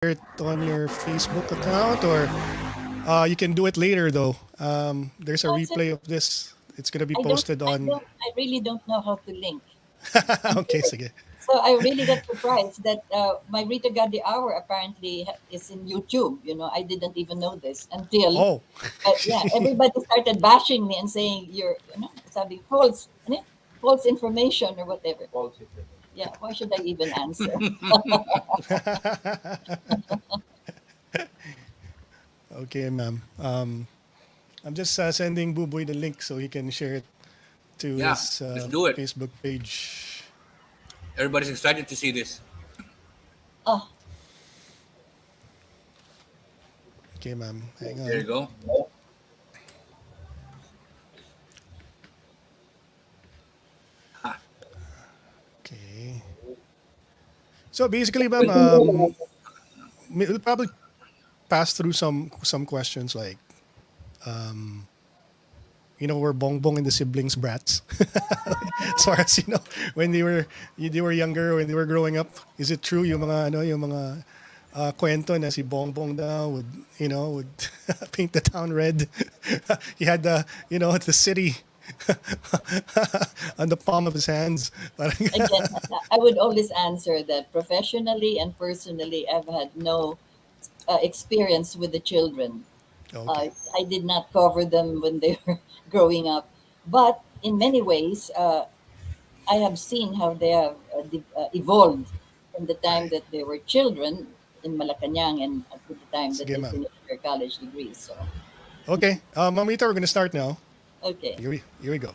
it on your Facebook account, or you can do it later though. There's a No, it's replay of this. It's gonna be I don't, posted I on. don't, I really don't know how to link and do Okay, it. sige. So I really got surprised that my Rita Gadi hour apparently is in YouTube. I didn't even know this until, Oh, yeah, everybody started bashing me and saying sabi false information or whatever. Yeah, why should I even answer? okay, ma'am. I'm just sending Bubuy the link so he can share it to Yeah, his let's do it. Facebook page. Everybody's excited to see this. Oh, Okay, ma'am. Hang There you on. go. Ha. Okay. So basically, ma'am, we'll probably pass through some questions like, were Bongbong and the siblings brats? As far as when they were younger, when they were growing up, is it true yung mga kwento na si Bongbong daw would paint the town red? He had the city on the palm of his hands. Parang again, I would always answer that professionally and personally, I've had no experience with the children. okay. I did not cover them when they were growing up, but in many ways, I have seen how they have evolved from the time Right. that they were children in Malacanang and up to the time that Sige, they ma'am. finished their college degrees. So, Okay. Ma'am Rita, we're gonna start now. okay. Here we go.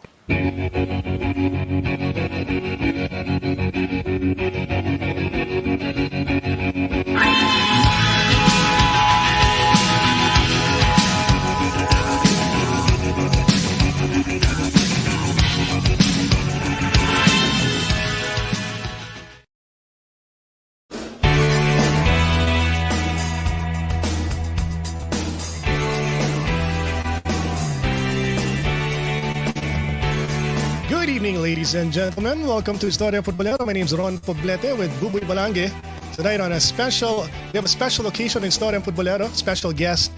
Good evening, ladies and gentlemen. Welcome to Istoryang Futbolero. My name is Ron Poblete with Bubuy Balangue. Tonight we have a special occasion in Istoryang Futbolero. Special guest,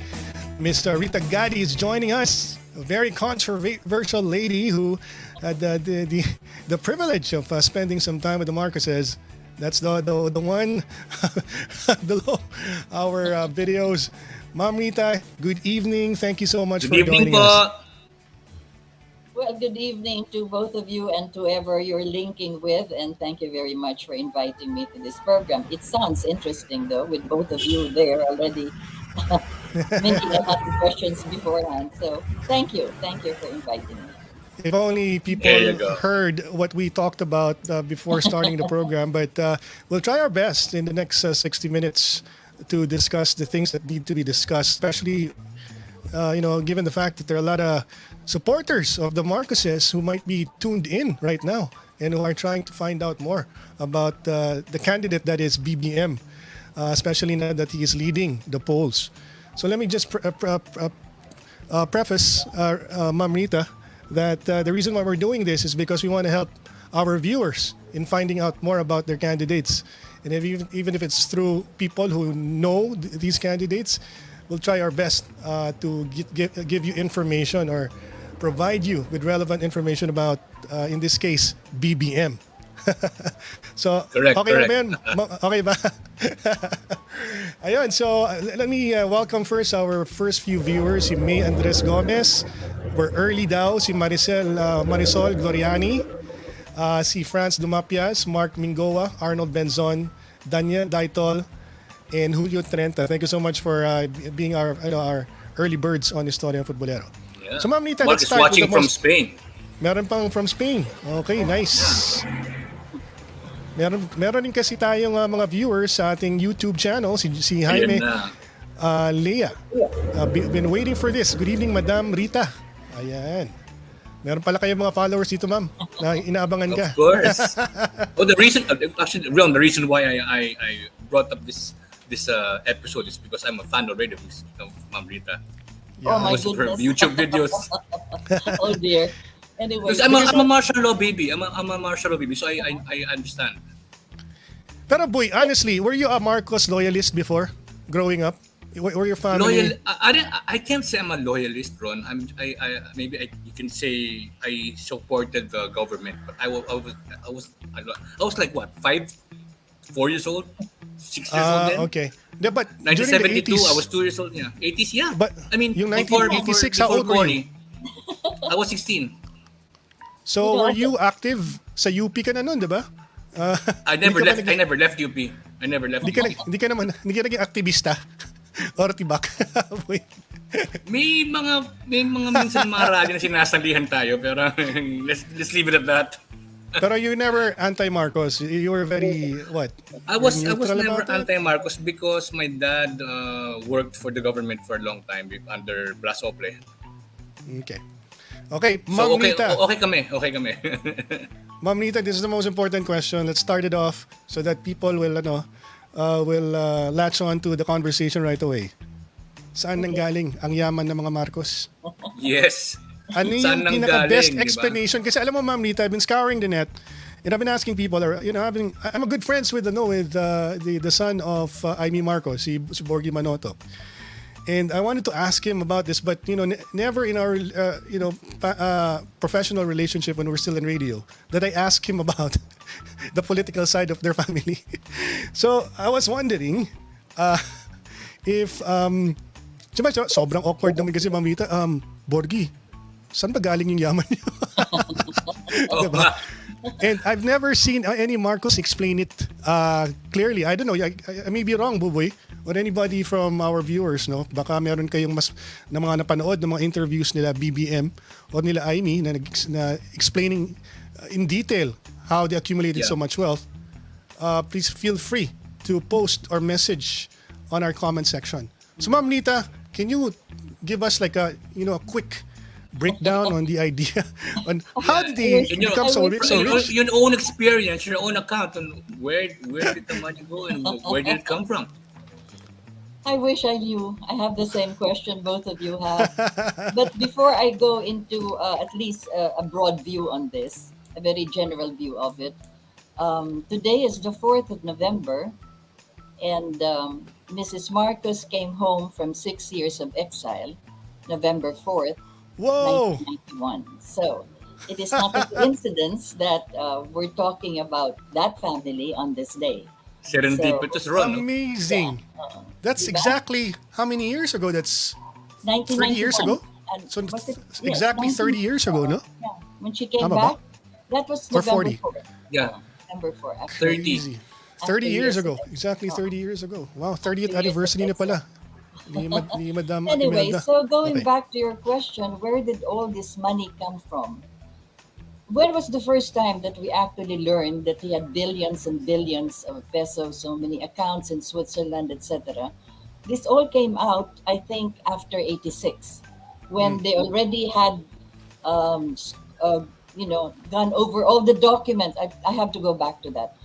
Mr. Rita Gadi is joining us. A very controversial lady who had the privilege of spending some time with the Marcoses. That's the one below our videos. Ma'am Rita, good evening. Thank you so much Good for evening joining us. po. Well, good evening to both of you and to whoever you're linking with, and thank you very much for inviting me to this program. It sounds interesting, though, with both of you there already making a lot of questions beforehand. So, thank you for inviting me. If only There you people go. heard what we talked about before starting the program, but we'll try our best in the next 60 minutes to discuss the things that need to be discussed, especially, given the fact that there are a lot of supporters of the Marcoses who might be tuned in right now and who are trying to find out more about the candidate that is BBM, especially now that he is leading the polls. So let me just preface, Ma'am Rita, that the reason why we're doing this is because we want to help our viewers in finding out more about their candidates. And even if it's through people who know these candidates, we'll try our best to give you information or provide you with relevant information about, in this case, BBM. So, Correct, okay na correct. ba yun? Okay ba? Ayun, so let me welcome first our first few viewers, si May Andres Gomez. We're early daw, si Marisol Gloriani, si France Dumapias, Mark Mingoa, Arnold Benzon, Daniel Daitol, and Julio Trenta. Thank you so much for being our early birds on Istoryang Futbolero. Yeah. So Ma'am Nita, Mark let's is start with watching the from most... Spain. Meron pang from Spain. Okay, nice. Meron din kasi tayong mga viewers sa ating YouTube channel, si Jaime Ayan na. Lea. Been waiting for this. Good evening, Madam Rita. Ayan. Meron pala kayong mga followers dito, ma'am, na inaabangan ka. Of course. Oh, the reason, actually, Ron, the reason why I brought up this episode is because I'm a fan already of Ma'am Rita. Oh my Because of her goodness. YouTube videos. Oh dear. Anyway, Because I'm a martial law baby. I'm a martial law baby, so I understand. Pero boy, honestly, were you a Marcos loyalist before growing up? Were your family I can't say I'm a loyalist, Ron. You can say I supported the government, but I was like what 4 years old, 6 years old then. Okay. Yeah, but during the 1972, 80s, I was 2 years old. Yeah, 80s. Yeah, but I mean, yung before 1986, how old were you? I was 16. So were you active sa UP ka na nun, di ba? I never left UP. I never left. Hindi ka naging aktivista or tibak. Boy. May mga minsan mga rally na sinasalihan tayo, pero let's leave it at that. Pero you never anti-Marcos. You were very, what? I was neutral never about it? anti-Marcos because my dad worked for the government for a long time under Blas Ople. Okay. Okay, So Ma'am okay Nita. okay kami. Ma'am Nita, this is the most important question. Let's start it off so that people will latch on to the conversation right away. Saan nanggaling ang yaman ng mga Marcos? Yes. Ano yung Saan pinaka-best nanggaling, explanation? Kasi alam mo, Ma'am Nita, I've been scouring the net and I've been asking people, I'm a good friends with the son of Amy Marcos, si Borgie Manoto. And I wanted to ask him about this, but never in our professional relationship when we're still in radio that I asked him about the political side of their family. So I was wondering if diba, sobrang awkward naman kasi Mamita, Borgie, saan ba galing yung yaman niyo? Diba? And I've never seen any Marcos explain it clearly. I don't know. I may be wrong, Bubuy, or anybody from our viewers, no? Baka meron kayong mas na mga napanood ng mga interviews nila BBM or nila Amy na explaining in detail how they accumulated so much wealth. Please feel free to post or message on our comment section. So, Ma'am Nita, can you give us like a quick breakdown on the idea on how did they become so rich? Your own experience, your own account on where did the money go and where did it come from? I wish I knew. I have the same question both of you have. But before I go into at least a broad view on this, a very general view of it, today is the 4th of November, and Mrs. Marcos came home from 6 years of exile, November 4th, Whoa! 1991. So it is not a coincidence that we're talking about that family on this day. Serendipitous, Ron. No? Amazing. Yeah. That's exactly how many years ago? That's 1991. 30 years ago? And So was it- exactly 19 30 years ago, no? Yeah. When she came Tama ba? back, that was Or November 40? 4th. Yeah. November 4th. Actually. 30. Easy. 30 years years ago. ago. Exactly 30 years ago. Wow, 30th After years anniversary of na pala. Ni Madam Anyway, Imelda. so going Okay. back to your question, where did all this money come from? When was the first time that we actually learned that he had billions and billions of pesos, so many accounts in Switzerland, etc.? This all came out, I think, after 86, when they already had, gone over all the documents. I have to go back to that.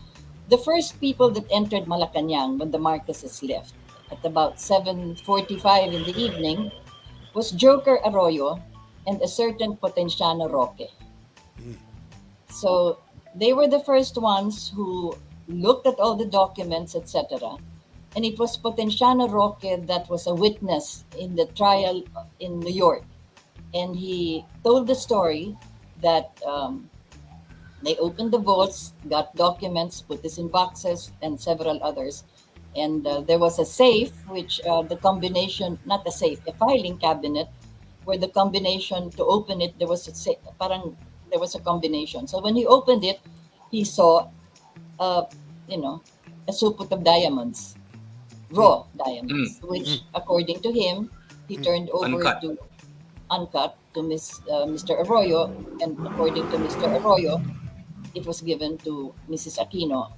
The first people that entered Malacanang when the Marcoses left at about 7:45 in the evening was Joker Arroyo and a certain Potenciano Roque. So they were the first ones who looked at all the documents, etc. And it was Potenciano Roque that was a witness in the trial in New York. And he told the story that they opened the vaults, got documents, put this in boxes, and several others. And there was a safe, which the combination, not a safe, a filing cabinet, where the combination to open it, there was a combination. So when he opened it, he saw, a supot of diamonds, raw diamonds, which according to him, he turned over uncut to Mr. Arroyo, and according to Mr. Arroyo, it was given to Mrs. Aquino.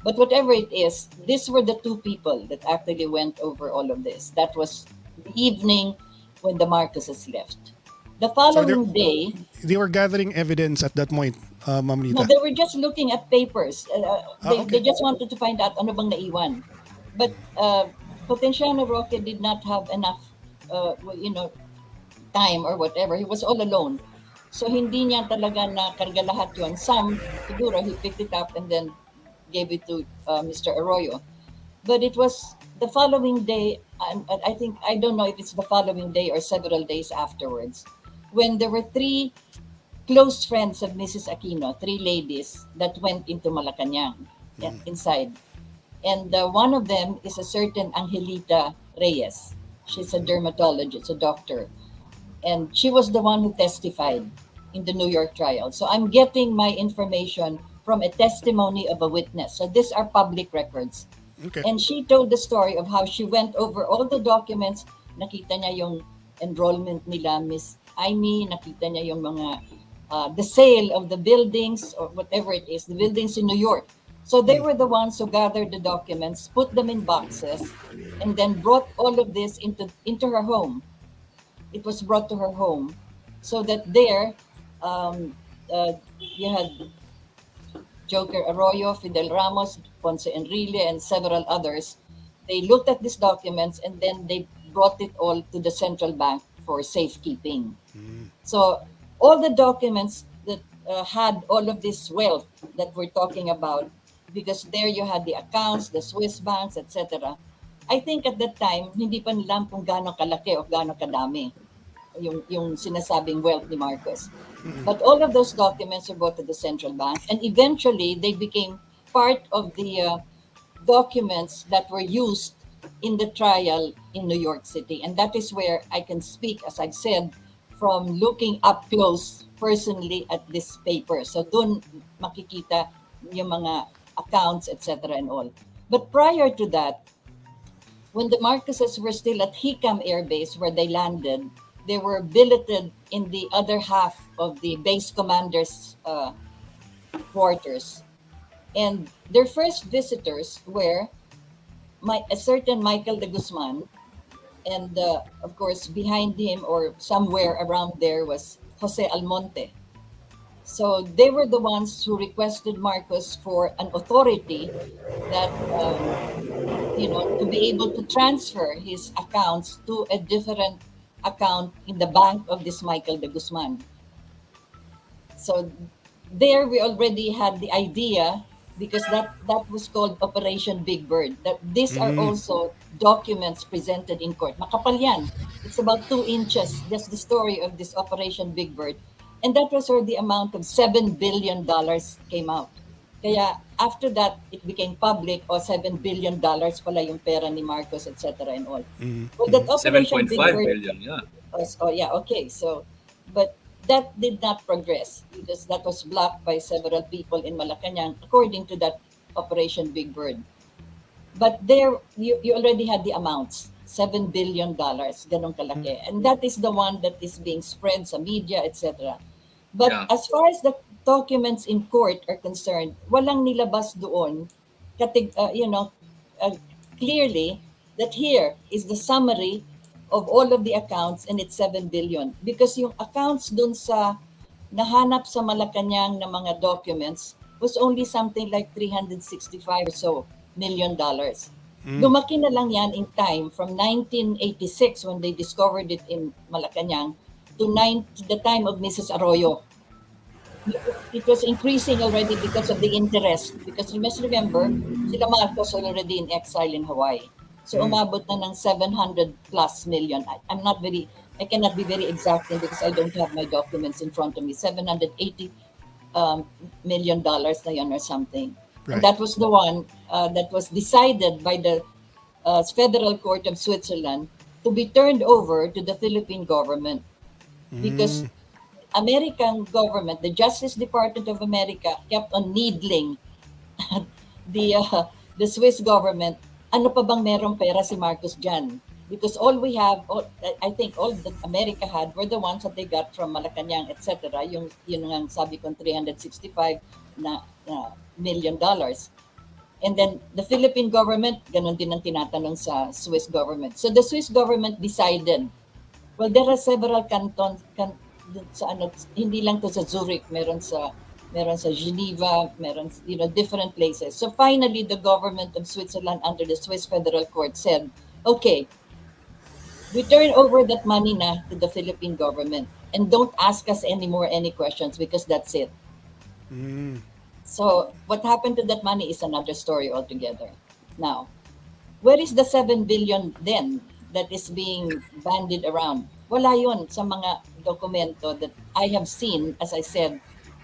But whatever it is, these were the two people that actually went over all of this. That was the evening when the Marcoses left. The following day, They were gathering evidence at that point, Ma'am Nita. no, they were just looking at papers. Okay. They just wanted to find out ano bang naiwan. But Potenciano Roque did not have enough, time or whatever. He was all alone. So hindi niya talaga nakarga lahat yun. Some, siguro, he picked it up and then gave it to Mr. Arroyo. But it was the following day, I think, I don't know if it's the following day or several days afterwards, when there were three close friends of Mrs. Aquino, three ladies that went into Malacanang inside. And one of them is a certain Angelita Reyes. She's a dermatologist, a doctor. And she was the one who testified in the New York trial. So I'm getting my information from a testimony of a witness. So these are public records. Okay. And she told the story of how she went over all the documents. Nakita niya yung enrollment nila, Miss Amy. Nakita niya yung mga, the sale of the buildings or whatever it is, the buildings in New York. So they were the ones who gathered the documents, put them in boxes, and then brought all of this into her home. It was brought to her home, so that there, you had Joker Arroyo, Fidel Ramos, Ponce Enrile, and several others. They looked at these documents and then they brought it all to the central bank for safekeeping. So all the documents that had all of this wealth that we're talking about, because there you had the accounts, the Swiss banks, etc. I think at that time, hindi pa nilang kung gaano kalaki o gaano kadami yung sinasabing wealth ni Marcos. But all of those documents were brought to the central bank, and eventually they became part of the documents that were used in the trial in New York City. And that is where I can speak, as I've said, from looking up close personally at this paper. So dun makikita yung mga accounts, etc. and all. But prior to that, when the Marcoses were still at Hicam Air Base where they landed, they were billeted in the other half of the base commander's quarters. And their first visitors were a certain Michael de Guzman, and of course behind him or somewhere around there was Jose Almonte. So they were the ones who requested Marcos for an authority that, to be able to transfer his accounts to a different account in the bank of this Michael de Guzman. So there we already had the idea, because that was called Operation Big Bird, that these are also documents presented in court. Makapal yan. It's about 2 inches. That's the story of this Operation Big Bird. And that was where the amount of $7 billion came out. Kaya after that, it became public, $7 billion pala yung pera ni Marcos, etc. and all. Well, that Operation 7.5 Big Bird, billion, yeah. Okay. So, but that did not progress because that was blocked by several people in Malacanang, according to that Operation Big Bird. But there, you already had the amounts, $7 billion, ganong kalaki. And that is the one that is being spread sa media, etc. But as far as the documents in court are concerned, walang nilabas doon, clearly that here is the summary of all of the accounts, and it's 7 billion. Because yung accounts dun sa nahanap sa Malacanang na mga documents was only something like $365 or so million. Lumaki na lang yan in time from 1986 when they discovered it in Malacanang to the time of Mrs. Arroyo. It was increasing already because of the interest. Because you must remember, sila Marcos were already in exile in Hawaii. So umabot na ng 700 plus million. I cannot be very exact because I don't have my documents in front of me. $780 million na yun or something. Right. And that was the one that was decided by the Federal Court of Switzerland to be turned over to the Philippine government. Because American government, the Justice Department of America, kept on needling the Swiss government. Ano pa bang merong pera si Marcos dyan? Because I think all that America had were the ones that they got from Malacanang, etc. Yun ang sabi kong $365 million. And then the Philippine government, ganun din ang tinatanong sa Swiss government. So the Swiss government decided, well, there are several cantons, hindi lang to sa Zurich, meron sa Geneva, meron, different places. So finally, the government of Switzerland under the Swiss Federal Court said, okay, we turn over that money na to the Philippine government and don't ask us any questions because that's it. So what happened to that money is another story altogether. Now, where is the 7 billion then that is being bandied around? Wala yun sa mga dokumento that I have seen, as I said,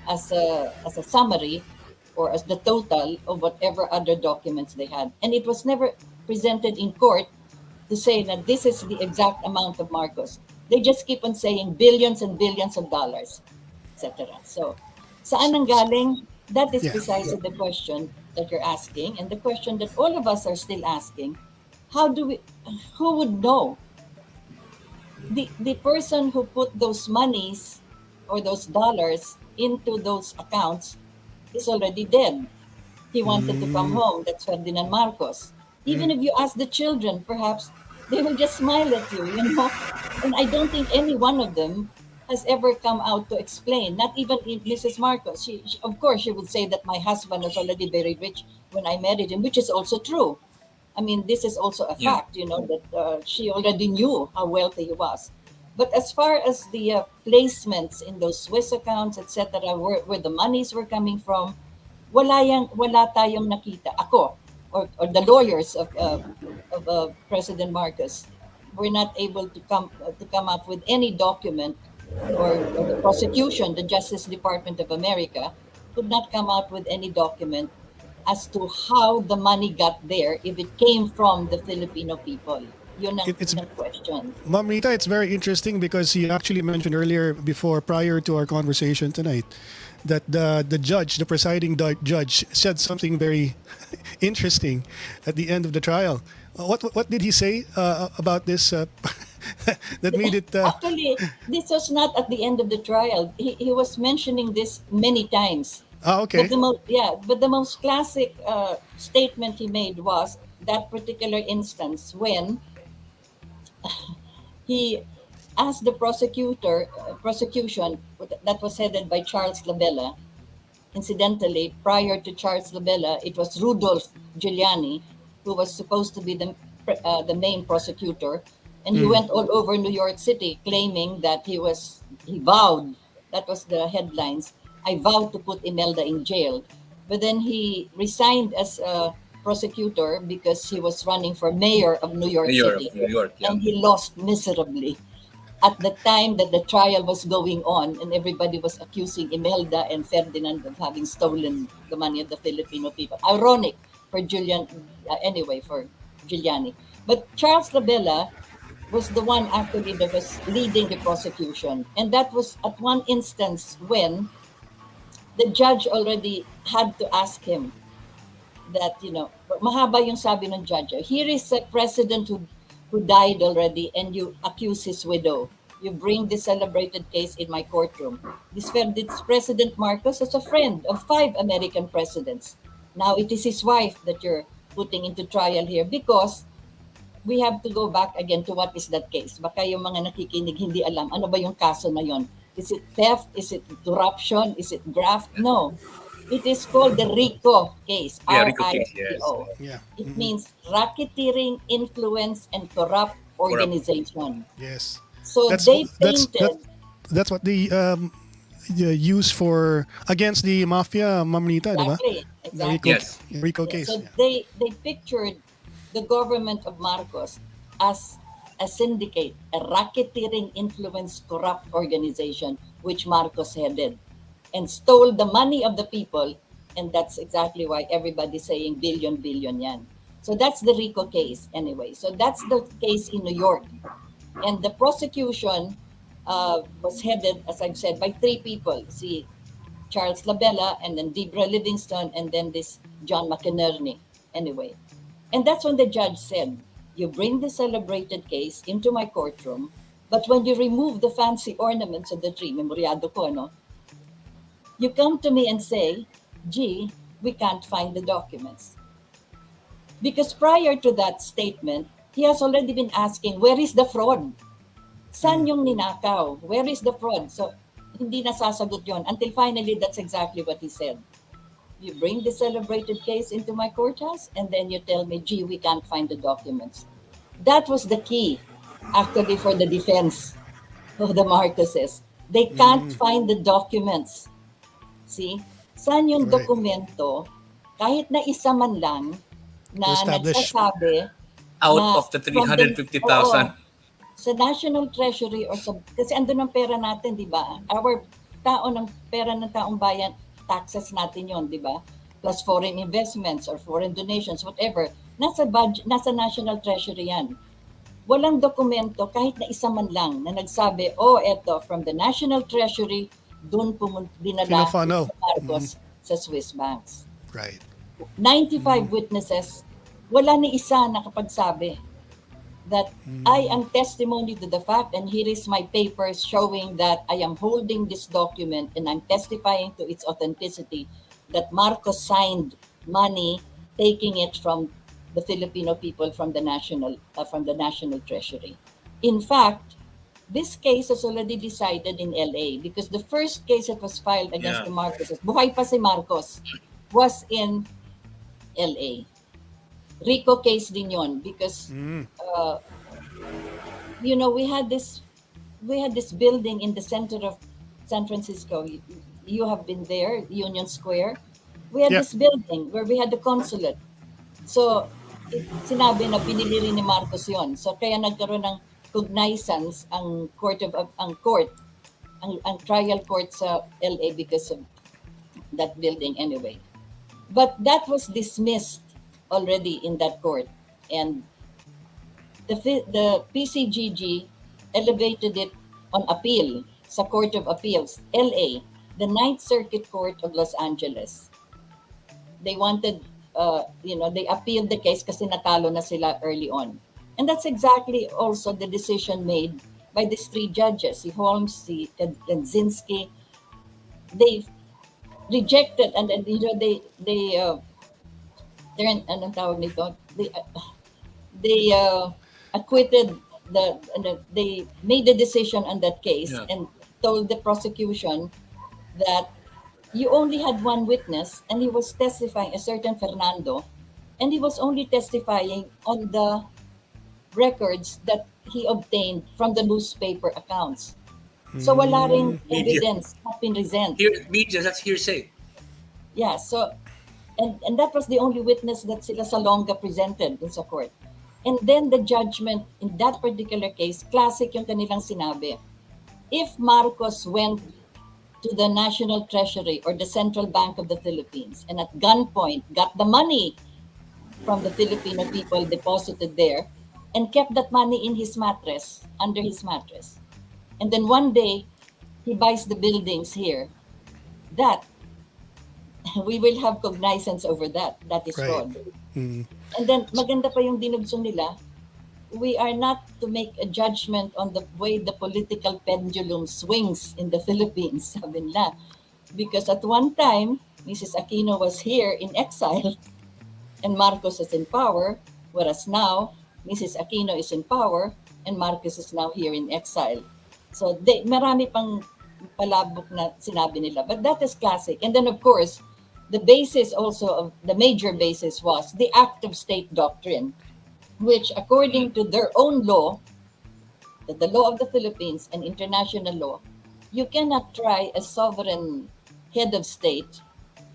as a summary or as the total of whatever other documents they had. And it was never presented in court to say that this is the exact amount of Marcos. They just keep on saying billions and billions of dollars, etc. So, saan ang galing? That is Yeah. precisely the question that you're asking, and the question that all of us are still asking. Who would know? The person who put those monies or those dollars into those accounts is already dead. He wanted to come home. That's Ferdinand Marcos. Even if you ask the children, perhaps they will just smile at you, you know. And I don't think any one of them has ever come out to explain. Not even Mrs. Marcos. Of course, she would say that my husband was already very rich when I married him, which is also true. I mean, this is also a Yeah. fact, you know, that she already knew how wealthy he was. But as far as the placements in those Swiss accounts, etc., where the monies were coming from, wala tayong nakita. Ako, or the lawyers of President Marcos, were not able to come up with any document, or the prosecution, the Justice Department of America, could not come out with any document as to how the money got there if it came from the Filipino people. Yun ang, It's ang question. Ma'am Rita, it's very interesting because you actually mentioned earlier prior to our conversation tonight, that the judge, the presiding judge, said something very interesting at the end of the trial. What did he say about this? That made it. Actually, this was not at the end of the trial. He was mentioning this many times. Okay. But the most classic statement he made was that particular instance when he asked the prosecution that was headed by Charles Labella. Incidentally, prior to Charles Labella, it was Rudolph Giuliani who was supposed to be the main prosecutor, and he went all over New York City claiming that he vowed. That was the headlines. I vowed to put Imelda in jail, but then he resigned as a prosecutor because he was running for mayor of New York Mayor City, of New York, yeah. and he lost miserably at the time that the trial was going on, and everybody was accusing Imelda and Ferdinand of having stolen the money of the Filipino people. Ironic for for Giuliani. But Charles Labella was the one actually that was leading the prosecution. And that was at one instance when the judge already had to ask him that, mahaba yung sabi ng judge. Here is a president who died already, and you accuse his widow. You bring this celebrated case in my courtroom. This President Marcos is a friend of 5 American presidents. Now it is his wife that you're putting into trial here, because we have to go back again to what is that case. Baka yung mga nakikinig hindi alam, ano ba yung kaso na yon? Is it theft? Is it corruption? Is it graft? No. It is called the RICO case. Yeah, RICO case, RICO. Yeah. It means racketeering, influence, and corrupt organization. Yes. So they painted. That's what they use for against the mafia, Ma'am Rita, di ba? Exactly. Yes. RICO case. So Yeah. they pictured the government of Marcos as a syndicate, a racketeering, influence, corrupt organization, which Marcos headed, and stole the money of the people. And that's exactly why everybody's saying billion yan. So that's the RICO case anyway. So that's the case in New York. And the prosecution was headed, as I've said, by 3 people. See, Charles Labella, and then Debra Livingston, and then this John McInerney. Anyway. And that's when the judge said, you bring the celebrated case into my courtroom, but when you remove the fancy ornaments of the tree, memoryado ko, no? You come to me and say, gee, we can't find the documents. Because prior to that statement, he has already been asking, where is the fraud? Saan yung ninakaw? Where is the fraud? So, hindi nasasagot yon until finally that's exactly what he said. You bring the celebrated case into my courthouse, and then you tell me, gee, we can't find the documents. That was the key, actually, for the defense of the Marcoses. They can't find the documents. See? Saan yung Right. dokumento, kahit na isa man lang, na To establish. nagsasabi Out na of the from the, 350,000. sa National Treasury or sa, kasi andun ang pera natin, di ba? Our pera ng taong bayan, taxes natin yon, di ba? Plus foreign investments or foreign donations, whatever. Nasa budget, nasa National Treasury yan. Walang dokumento, kahit na isa man lang, na nagsabi, eto, from the National Treasury, doon dinala Fino-funnel. sa Marcos sa Swiss banks. Right. 95 witnesses, wala ni isa nakapagsabi that I am testimony to the fact, and here is my papers showing that I am holding this document and I'm testifying to its authenticity, that Marcos signed money taking it from the Filipino people from the National Treasury. In fact, this case was already decided in LA because the first case that was filed against the Marcoses, buhay pa si Marcos, was in LA. RICO case din yon because we had this building in the center of San Francisco. You have been there, Union Square. We had this building where we had the consulate. So sinabi na pinili rin ni Marcos yon. So kaya nagkaroon ng cognizance ang trial court sa LA because of that building anyway. But that was dismissed already in that court, and the PCGG elevated it on appeal sa Court of Appeals, LA, the Ninth Circuit Court of Los Angeles. They wanted, they appealed the case kasi natalo na sila early on. And that's exactly also the decision made by these three judges, si Holmes, si Kaczynski. They rejected, and they acquitted they made the decision on that case and told the prosecution that you only had one witness and he was testifying, a certain Fernando, and he was only testifying on the records that he obtained from the newspaper accounts. So wala ring evidence not been present. Media, that's hearsay. Yeah, so and that was the only witness that sila Salonga presented in sa court. And then the judgment in that particular case, classic yung kanilang sinabi. If Marcos went to the National Treasury or the Central Bank of the Philippines and at gunpoint got the money from the Filipino people deposited there and kept that money in his mattress, under his mattress, and then one day he buys the buildings here, that we will have cognizance over that. That is fraud. And then maganda pa yung dinugsong nila. We are not to make a judgment on the way the political pendulum swings in the Philippines, sabi nila. Because at one time, Mrs. Aquino was here in exile and Marcos is in power, whereas now, Mrs. Aquino is in power and Marcos is now here in exile. So marami pang palabok na sinabi nila. But that is classic. And then of course, the basis also of the major basis was the act of state doctrine, which according to their own law, the law of the Philippines and international law, you cannot try a sovereign head of state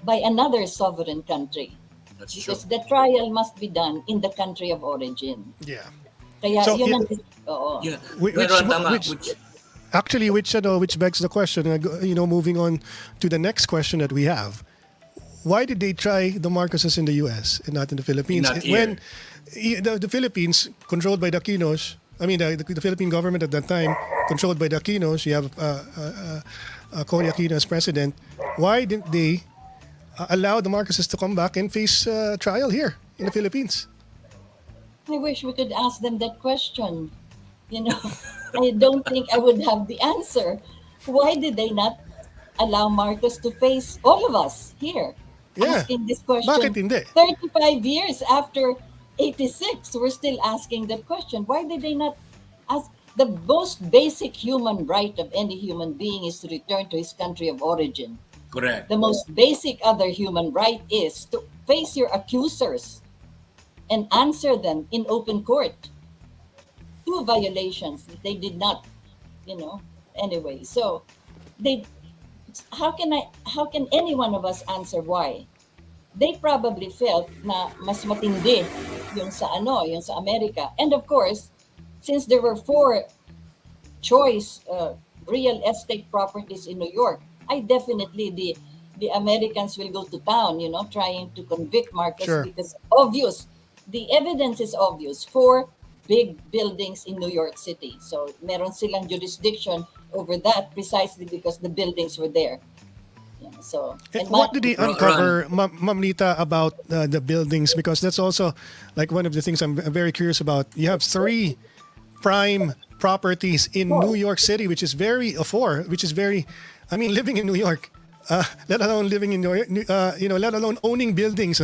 by another sovereign country. That's because true. the trial must be done in the country of origin. Yeah. Kaya So, yun Yeah. Which begs the question, moving on to the next question that we have. Why did they try the Marcoses in the US and not in the Philippines? Not here. When the Philippines, controlled by the Aquinos, the Philippine government at that time, controlled by the Aquinos, you have Cory Aquino as president, why didn't they allow the Marcoses to come back and face trial here in the Philippines? I wish we could ask them that question. I don't think I would have the answer. Why did they not allow Marcos to face all of us here? Yeah. Asking this question. Bakit hindi? 35 years after 86, we're still asking that question. Why did they not ask? The most basic human right of any human being is to return to his country of origin. Correct. The most basic other human right is to face your accusers and answer them in open court. Two violations that they did not, anyway. So how can any one of us answer why? They probably felt na mas matindi yung sa Amerika. And of course, since there were four choice real estate properties in New York, I definitely the Americans will go to town, trying to convict Marcos Sure. because obvious, the evidence is obvious. Four big buildings in New York City. So meron silang jurisdiction over that precisely because the buildings were there. Yeah, so and What did they Ron, uncover, Ma'am Rita, about the buildings? Because that's also like one of the things I'm very curious about. You have three prime properties in New York City, which is very, I mean, living in New York, let alone living in New York, let alone owning buildings,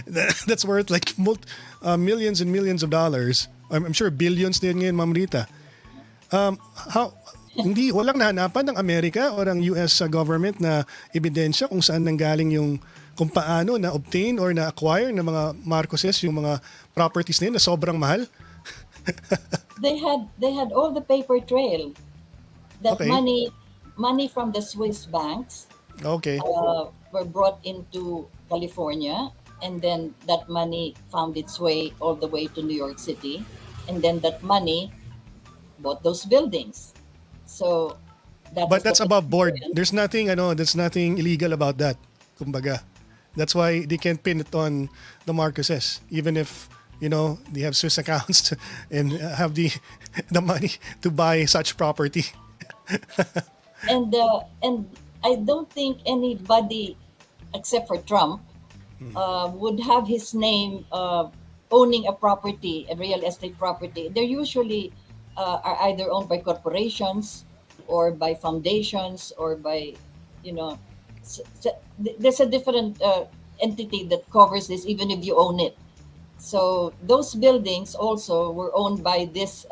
that's worth like millions and millions of dollars. I'm sure billions din ngayon, Ma'am Rita. How walang nahanapan ng Amerika o ng US government na ebidensya kung saan nanggaling kung paano na obtain or na acquire ng mga Marcoses yung mga properties nila na sobrang mahal? They had all the paper trail that Okay. money from the Swiss banks Okay. were brought into California, and then that money found its way all the way to New York City, and then that money bought those buildings. So But that's above board. plan. There's nothing illegal about that. Kumbaga. That's why they can't pin it on the Marcoses, even if they have Swiss accounts and have the money to buy such property. And I don't think anybody except for Trump would have his name owning a property, a real estate property. They're usually are either owned by corporations or by foundations or by, there's a different entity that covers this even if you own it. So those buildings also were owned by this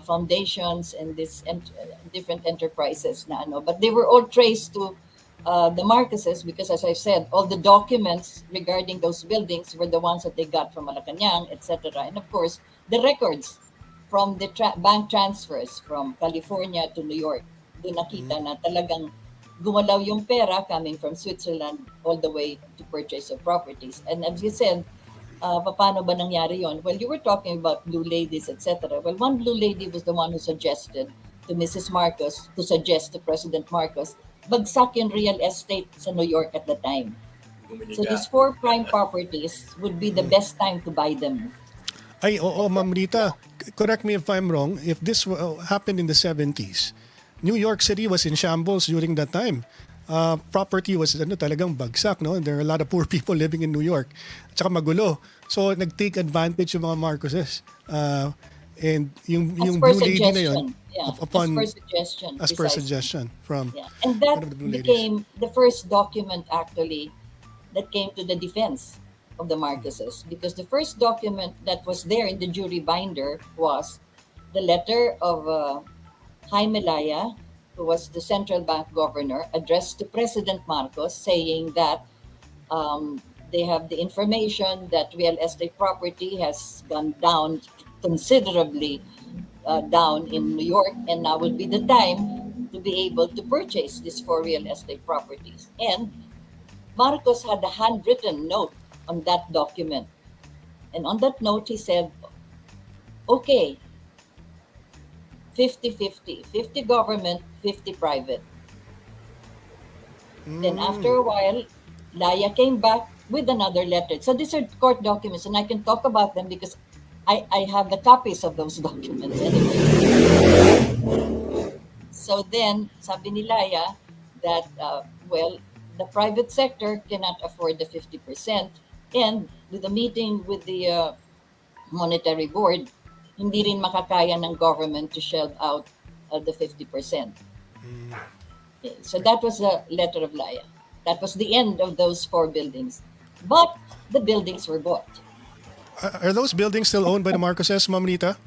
foundations and different enterprises na ano, but they were all traced to the Marcoses because, as I said, all the documents regarding those buildings were the ones that they got from Malacanang, etc. And of course, the records from the bank transfers from California to New York. Doon nakita na talagang gumalaw yung pera coming from Switzerland all the way to purchase of properties. And as you said, paano ba nangyari yon? Well, you were talking about blue ladies, etc. Well, one blue lady was the one who suggested to Mrs. Marcos, to suggest to President Marcos, bagsak yung real estate sa New York at the time. So these four prime properties would be the best time to buy them. Ay, oo, Ma'am Rita. Correct me if I'm wrong. If this happened in the 70s, New York City was in shambles during that time. Property was talagang bagsak, no? There are a lot of poor people living in New York. At saka magulo. So nag-take advantage yung mga Marcoses. And yung per blue lady na yun, yeah, as per suggestion from yeah. And one that of the blue ladies. became the first document actually that came to the defense of the Marcoses, because the first document that was there in the jury binder was the letter of Jaime Laya, who was the central bank governor, addressed to President Marcos saying that they have the information that real estate property has gone down considerably down in New York, and now would be the time to be able to purchase these four real estate properties. And Marcos had a handwritten note on that document. And on that note, he said, okay, 50-50, 50 government, 50 private. Then after a while, Laya came back with another letter. So these are court documents, and I can talk about them because I have the copies of those documents anyway. So then, sabi ni Laya that, the private sector cannot afford the 50%. And with the meeting with the monetary board, hindi rin makakaya ng government to shell out the 50%. Okay, so that was the letter of Laya. That was the end of those four buildings. But the buildings were bought. Are those buildings still owned by the Marcoses, Ma'am Rita?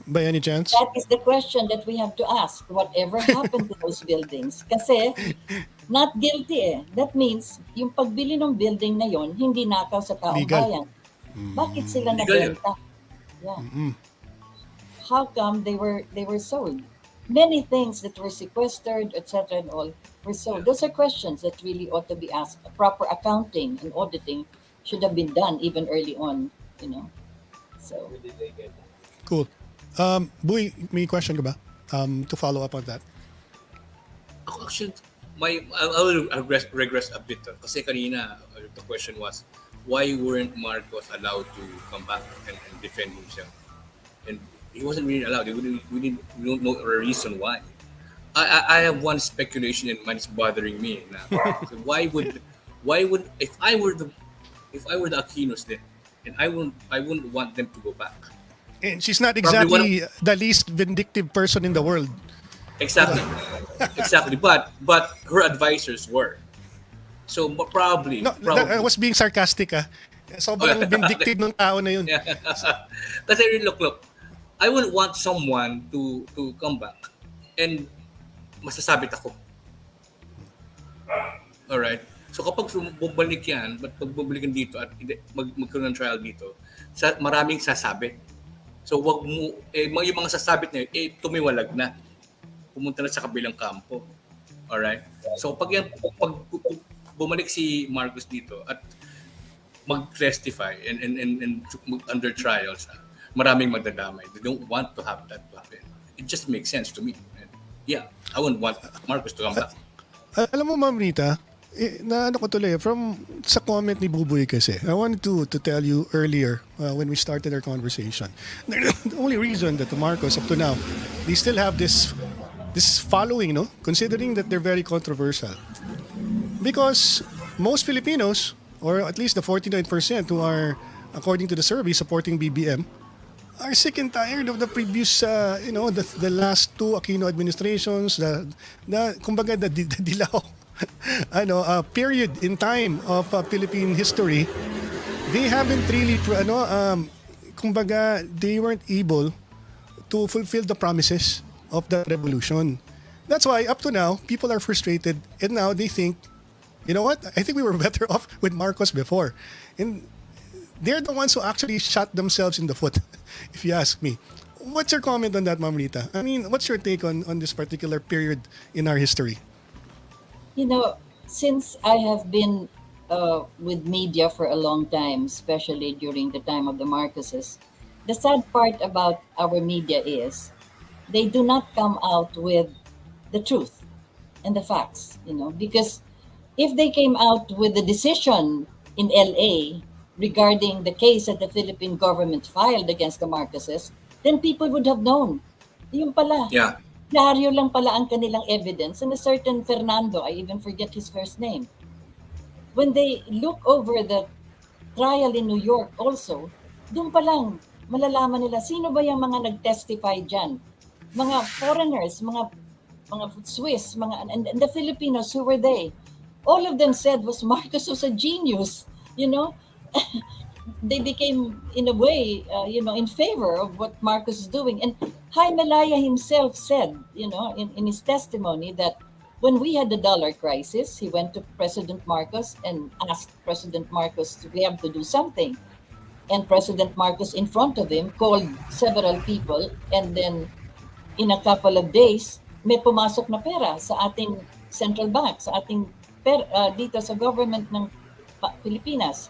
By any chance? That is the question that we have to ask. Whatever happened to those buildings? Kasi not guilty eh. That means yung pagbili ng building na yon hindi nakaw sa taong Legal. bayan. Bakit sila Legal yun. nabenta? Yeah. How come they were sold? many things that were sequestered, etc., and all were sold. Those are questions that really ought to be asked. A proper accounting and auditing should have been done even early on, you know. So Cool. Buy, may question ka ba? To follow up on that. Actually, I will regress a bit. Kasi kanina, the question was, why weren't Marcos allowed to come back and defend himself? And he wasn't really allowed. We don't know a reason why. I have one speculation in mind. It's bothering me. Na, so why would if I were the Aquinos then, and I wouldn't want them to go back. And she's not Probably exactly the least vindictive person in the world. Exactly, exactly. But her advisors were. So probably, No, I probably. was being sarcastic ah. Sobrang vindictive ng tao na yun. Yeah. Kasi look, I wouldn't want someone to come back and masasabit ako. Alright? So kapag bumalik yan, but pag bumalikan dito at magkaroon ng trial dito, maraming sasabi. So wag mo, yung mga sasabit na yun, tumiwalag na. Pumunta na sa kabilang kampo. Alright? So pag bumalik si Marcos dito at mag-testify and under trial siya, maraming magdadamay. They don't want to have that to happen. It just makes sense to me. And yeah, I wouldn't want Marcos to come back. Alam mo, Ma'am Rita, na ano ko tuloy, from sa comment ni Bubuy kasi, I wanted to tell you earlier when we started our conversation. The only reason that the Marcos up to now, they still have this following, no? Considering that they're very controversial. Because most Filipinos, or at least the 49% who are, according to the survey, supporting BBM, are sick and tired of the previous, the last two Aquino administrations, kumbaga the dilaw, period in time of Philippine history. They haven't really, kumbaga, they weren't able to fulfill the promises of the revolution. That's why up to now, people are frustrated, and now they think, you know what? I think we were better off with Marcos before. And they're the ones who actually shot themselves in the foot, if you ask me. What's your comment on that, Ma'am Rita? I mean, what's your take on this particular period in our history? you know, since I have been with media for a long time, especially during the time of the Marcoses, the sad part about our media is they do not come out with the truth and the facts, because if they came out with the decision in LA regarding the case that the Philippine government filed against the Marcoses, then people would have known. Yung pala. Yeah. Diaryo lang pala ang kanilang evidence, and a certain Fernando, I even forget his first name. When they look over the trial in New York also, doon pa lang malalaman nila sino ba yung mga nag-testify dyan. Mga foreigners, mga Swiss, and the Filipinos, who were they? All of them said was Marcos was a genius, They became, in a way, in favor of what Marcos is doing. And Jaime Laya himself said, in his testimony that when we had the dollar crisis, he went to President Marcos and asked President Marcos we have to do something. And President Marcos, in front of him, called several people, and then in a couple of days, may pumasok na pera sa ating central bank, sa ating dito sa government ng Pilipinas.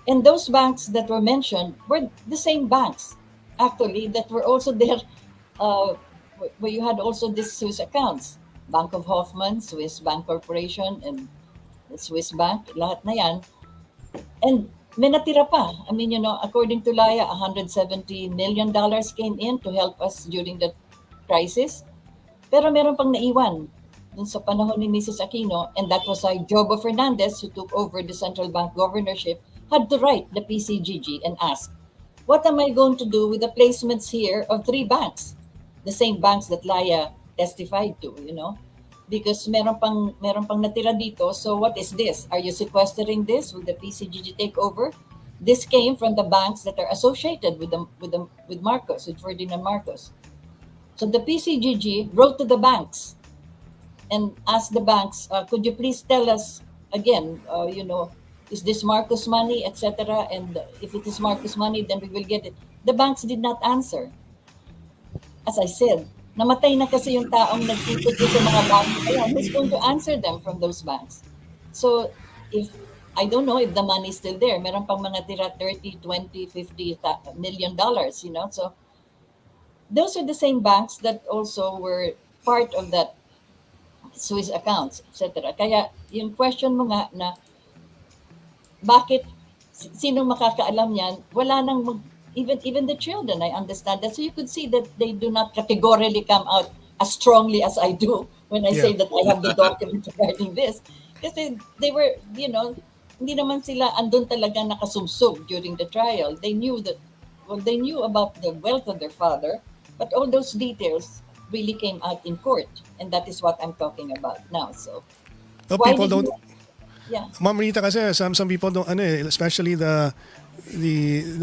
And those banks that were mentioned were the same banks, actually, that were also there, where you had also these Swiss accounts. Bank of Hoffman, Swiss Bank Corporation, and the Swiss Bank, lahat na yan. And may natira pa. I mean, according to Laya, $170 million came in to help us during the crisis. Pero meron pang naiwan dun sa panahon ni Mrs. Aquino, and that was why Jobo Fernandez, who took over the central bank governorship, had to write the PCGG and ask, what am I going to do with the placements here of 3 banks? The same banks that Laya testified to, because meron pang natira dito. So what is this? Are you sequestering this? Will the PCGG take over? This came from the banks that are associated with Marcos, with Ferdinand Marcos. So the PCGG wrote to the banks and asked the banks, could you please tell us again, is this Marcos money, etc.? And if it is Marcos money, then we will get it. The banks did not answer. As I said, Namatay na kasi yung taong nagtuturo sa mga banks. Kaya who's going to answer them from those banks? So, if I don't know if the money is still there. Meron pang mga tira 30, 20, 50 million dollars, you know. So, those are the same banks that also were part of that Swiss accounts, etc. Kaya yung question mo nga na bakit sino makakaalam niyan, wala nang even the children, I understand that. So you could see that they do not categorically come out as strongly as I do when I say that I have the document regarding this. Kasi they were, you know, hindi naman sila andun talaga nakasubsob during the trial. They knew that, well, they knew about the wealth of their father, but all those details really came out in court. And that is what I'm talking about now. So, People don't... Yeah. Ma'am Rita, kasi some people don't, especially the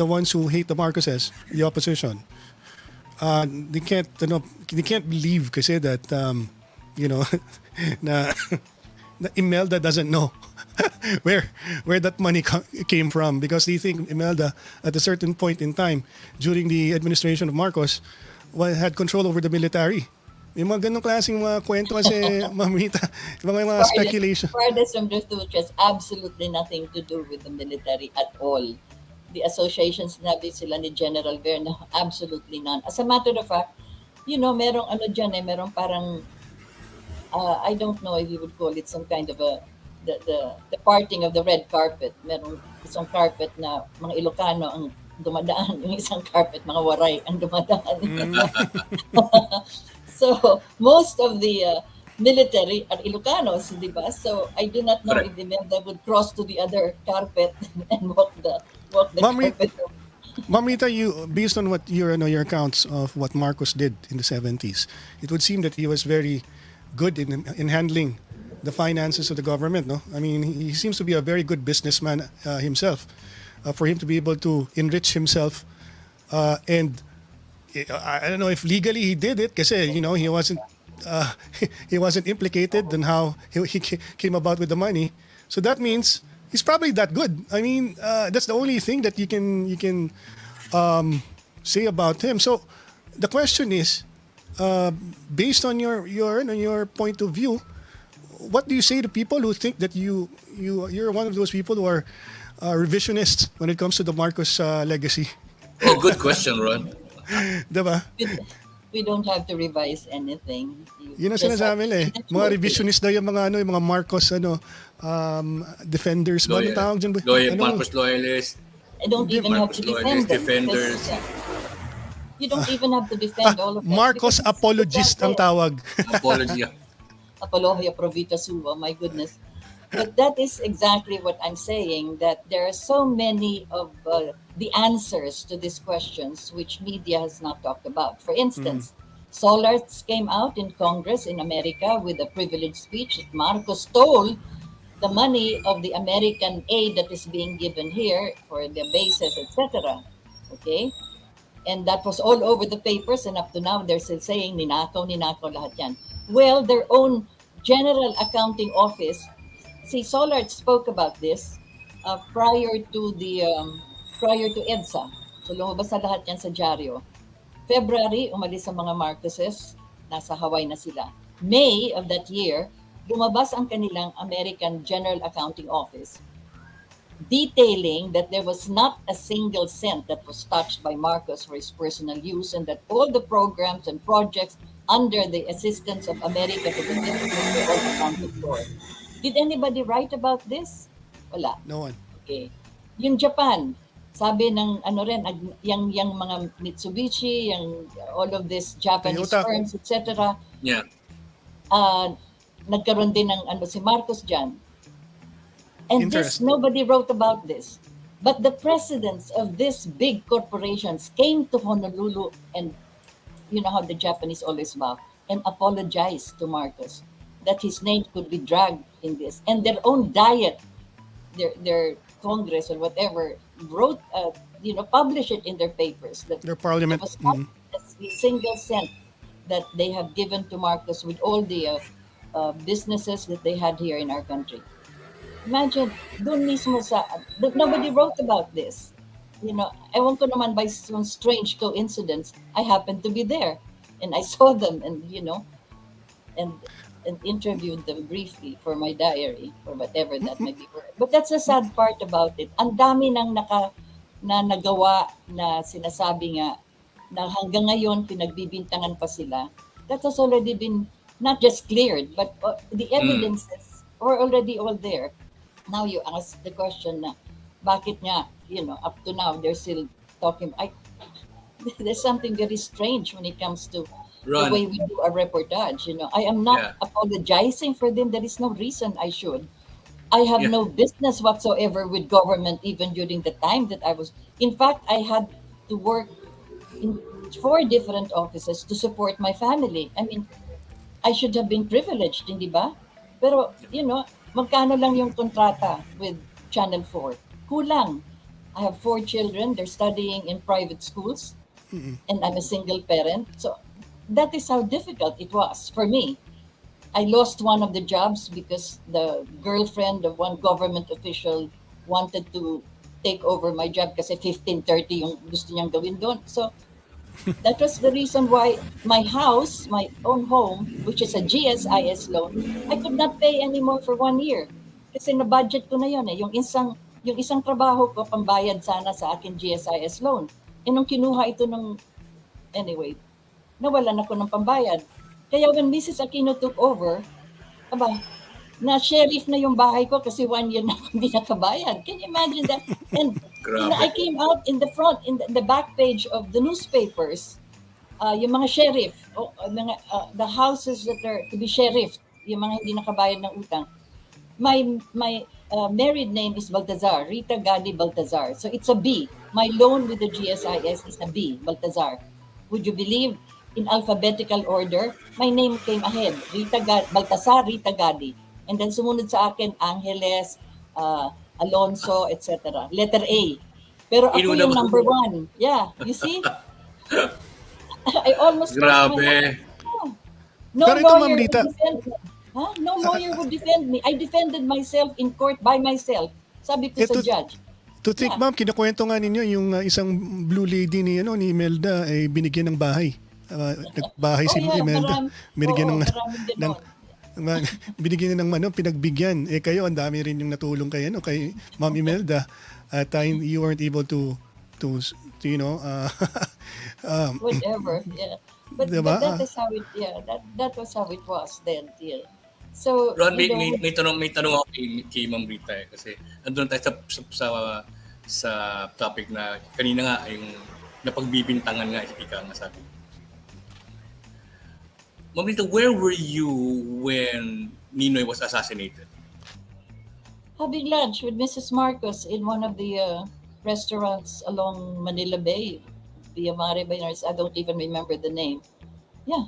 ones who hate the Marcoses, the opposition, they can't believe kasi that na Imelda doesn't know where that money came from, because they think Imelda at a certain point in time during the administration of Marcos had control over the military. Yung mga ganong klaseng mga kwento kasi, Ma'am Rita, mga speculation. Farthest from the truth has absolutely nothing to do with the military at all. The associations nabi sila ni General Verna, absolutely none. As a matter of fact, you know, merong merong parang, I don't know if you would call it some kind of the parting of the red carpet. Merong isang carpet na mga Ilocano ang dumadaan, yung isang carpet, mga Waray ang dumadaan. So, most of the military are Ilocanos, di ba? So, I do not know if the Imelda would cross to the other carpet and walk the carpet. Ma'am Rita, you, based on what your accounts of what Marcos did in the 70s, it would seem that he was very good in handling the finances of the government, no? I mean, he seems to be a very good businessman himself. For him to be able to enrich himself and I don't know if legally he did it kasi, you know, he wasn't implicated in how he came about with the money. So that means he's probably that good. I mean, that's the only thing that you can say about him. So the question is, based on your point of view, what do you say to people who think that you're one of those people who are revisionists when it comes to the Marcos legacy? Oh, good question, Ron. Diba? We don't have to revise anything. Yun ang sinasabi nila eh. Mga revisionist daw yung mga yung mga Marcos defenders ba? Anong tawag dyan? Marcos loyalists. I don't even have to defend them. Defenders. You don't even have to defend all of them. Marcos apologist ang tawag. Apology. Apologia pro vita sua, my goodness. But that is exactly what I'm saying, that there are so many of the answers to these questions which media has not talked about. For instance, Solarz came out in Congress in America with a privileged speech that Marcos stole the money of the American aid that is being given here for the bases, etc. Okay? And that was all over the papers, and up to now they're still saying, ninakaw lahat yan. Well, their own General Accounting Office, Solarz spoke about this prior to EDSA. So lumabas na lahat yan sa dyaryo. February, umalis ang mga Marcoses, nasa Hawaii na sila. May of that year, lumabas ang kanilang American General Accounting Office detailing that there was not a single cent that was touched by Marcos for his personal use, and that all the programs and projects under the assistance of America to the Philippines were all accounted for. Did anybody write about this? Wala. No one. Okay. Yung Japan, sabi ng yung mga Mitsubishi, yung all of these Japanese Toyota firms, etc. Yeah. Nagkaroon din ng si Marcos dyan. And this, nobody wrote about this. But the presidents of these big corporations came to Honolulu, and you know how the Japanese always bow, and apologized to Marcos that his name could be dragged in this. And their own diet, their Congress or whatever, wrote, publish it in their papers. That their parliament. There was not a single cent that they have given to Marcos with all the businesses that they had here in our country. Imagine, dun mismo nobody wrote about this. You know, ewan ko naman by some strange coincidence, I happened to be there. and I saw them, and and interviewed them briefly for my diary or whatever that may be. But that's the sad part about it. Ang dami na nagawa na sinasabi nga na hanggang ngayon pinagbibintangan pa sila. That has already been not just cleared, but the evidences are already all there. Now you ask the question na bakit nga, up to now they're still talking. There's something very strange when it comes to the way we do a reportage. I am not apologizing for them. There is no reason I should. I have no business whatsoever with government, even during the time that I was. In fact, I had to work in 4 different offices to support my family. I mean, I should have been privileged, hindi ba? Pero, magkano lang yung kontrata with Channel 4? Kulang. I have 4 children. They're studying in private schools. And I'm a single parent. So that is how difficult it was for me. I lost one of the jobs because the girlfriend of one government official wanted to take over my job kasi 15:30 yung gusto niyang gawin doon. So that was the reason why my house, my own home, which is a GSIS loan, I could not pay anymore for 1 year. Kasi na-budget ko na yun eh. Yung isang trabaho ko, pambayad sana sa akin GSIS loan. E nung kinuha ito anyway, nawalan ako ng pambayad. Kaya when Mrs. Aquino took over, na-sheriff na yung bahay ko kasi 1 year na akong hindi nakabayad. Can you imagine that? And I came out in the front, in the back page of the newspapers, yung mga sheriff, the houses that are to be sheriffed, yung mga hindi nakabayad ng utang. My married name is Baltazar, Rita Gadi Baltazar. So it's a B. My loan with the GSIS is a B, Baltazar. Would you believe, in alphabetical order, my name came ahead, Baltazar, Rita Gadi. And then sumunod sa akin, Angeles, Alonso, etc. Letter A. Pero ako yung number 1. Yeah, you see? I almost lost my life. No lawyer would defend me. No lawyer would defend me. I defended myself in court by myself. Sabi ko sa judge. To think, ma'am, kinakwento nga ninyo yung isang blue lady ni Imelda ay binigyan ng bahay. Nagbahay si Imelda. Binigyan binigyan ng pinagbigyan. Kayo, ang dami rin yung natulong kay Ma'am Imelda. At you weren't able to whatever, yeah. But that is how it, that was how it was then, yeah. So, Ron, may tanong ako kay Ma'am Rita kasi andun tayo sa topic na kanina nga yung napagbibintangan nga ika nga sabi. Ma'am Rita, where were you when Ninoy was assassinated? Having lunch with Mrs. Marcos in one of the restaurants along Manila Bay, Via Mare Bayners. I don't even remember the name. Yeah,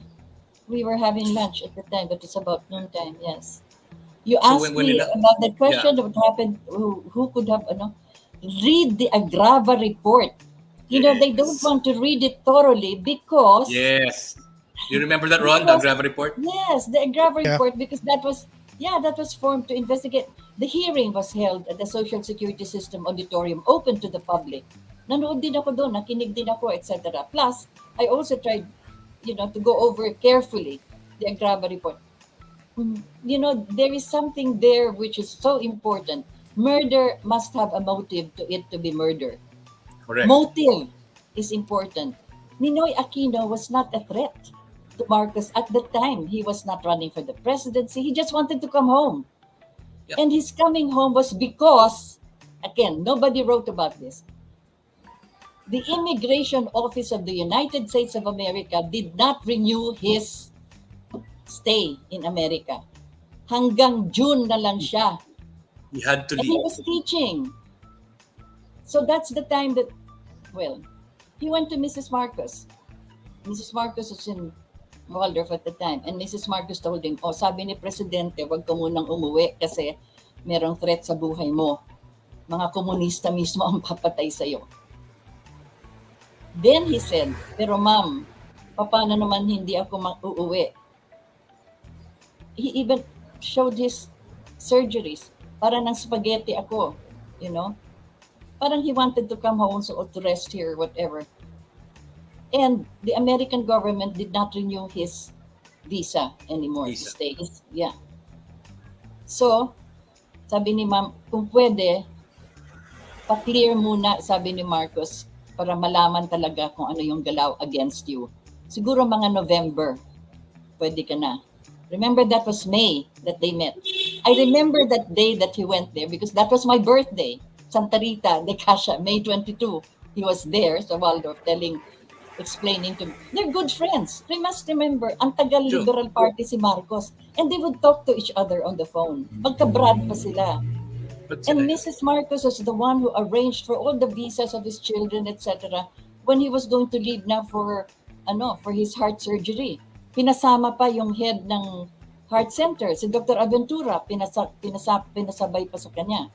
we were having lunch at the time, but it's about noontime, yes. You asked me about the question of what happened, who could have, read the Agrava report. They don't want to read it thoroughly because... Yes. You remember that, Ron, the Agrava report? Yes, the Agrava report, because that was formed to investigate. The hearing was held at the Social Security System Auditorium, open to the public. Nanood din ako doon, nakinig din ako, etc. Plus, I also tried, to go over carefully the Agrava report. There is something there which is so important. Murder must have a motive to it to be murder. Correct. Motive is important. Ninoy Aquino was not a threat to Marcos at the time. He was not running for the presidency. He just wanted to come home. Yep. And his coming home was because, again, nobody wrote about this. The Immigration Office of the United States of America did not renew his stay in America. Hanggang June na lang siya. He had to leave. And he was teaching. So that's the time that, he went to Mrs. Marcos. Mrs. Marcos was in Waldorf at the time. And Mrs. Marcos told him, sabi ni Presidente, wag ka munang umuwi kasi merong threat sa buhay mo. Mga komunista mismo ang papatay sa'yo. Then he said, pero ma'am, paano naman hindi ako uuwi? He even showed his surgeries. Para ng spaghetti ako, Parang he wanted to come home to rest here, whatever. And the American government did not renew his visa anymore to Visa. stay. Yeah. So, sabi ni ma'am, kung pwede, pa-clear muna, sabi ni Marcos, para malaman talaga kung ano yung galaw against you. Siguro mga November, pwede ka na. Remember, that was May that they met. I remember that day that he went there because that was my birthday. Santa Rita de Cascia, May 22. He was there sa Waldorf explaining to me. They're good friends. We must remember, ang tagal True. Liberal Party si Marcos. And they would talk to each other on the phone. Magka-brad pa sila. But And Mrs. Marcos was the one who arranged for all the visas of his children, etc. When he was going to leave na for his heart surgery. Pinasama pa yung head ng heart center, si Dr. Aventura, pinasabay pa sa kanya.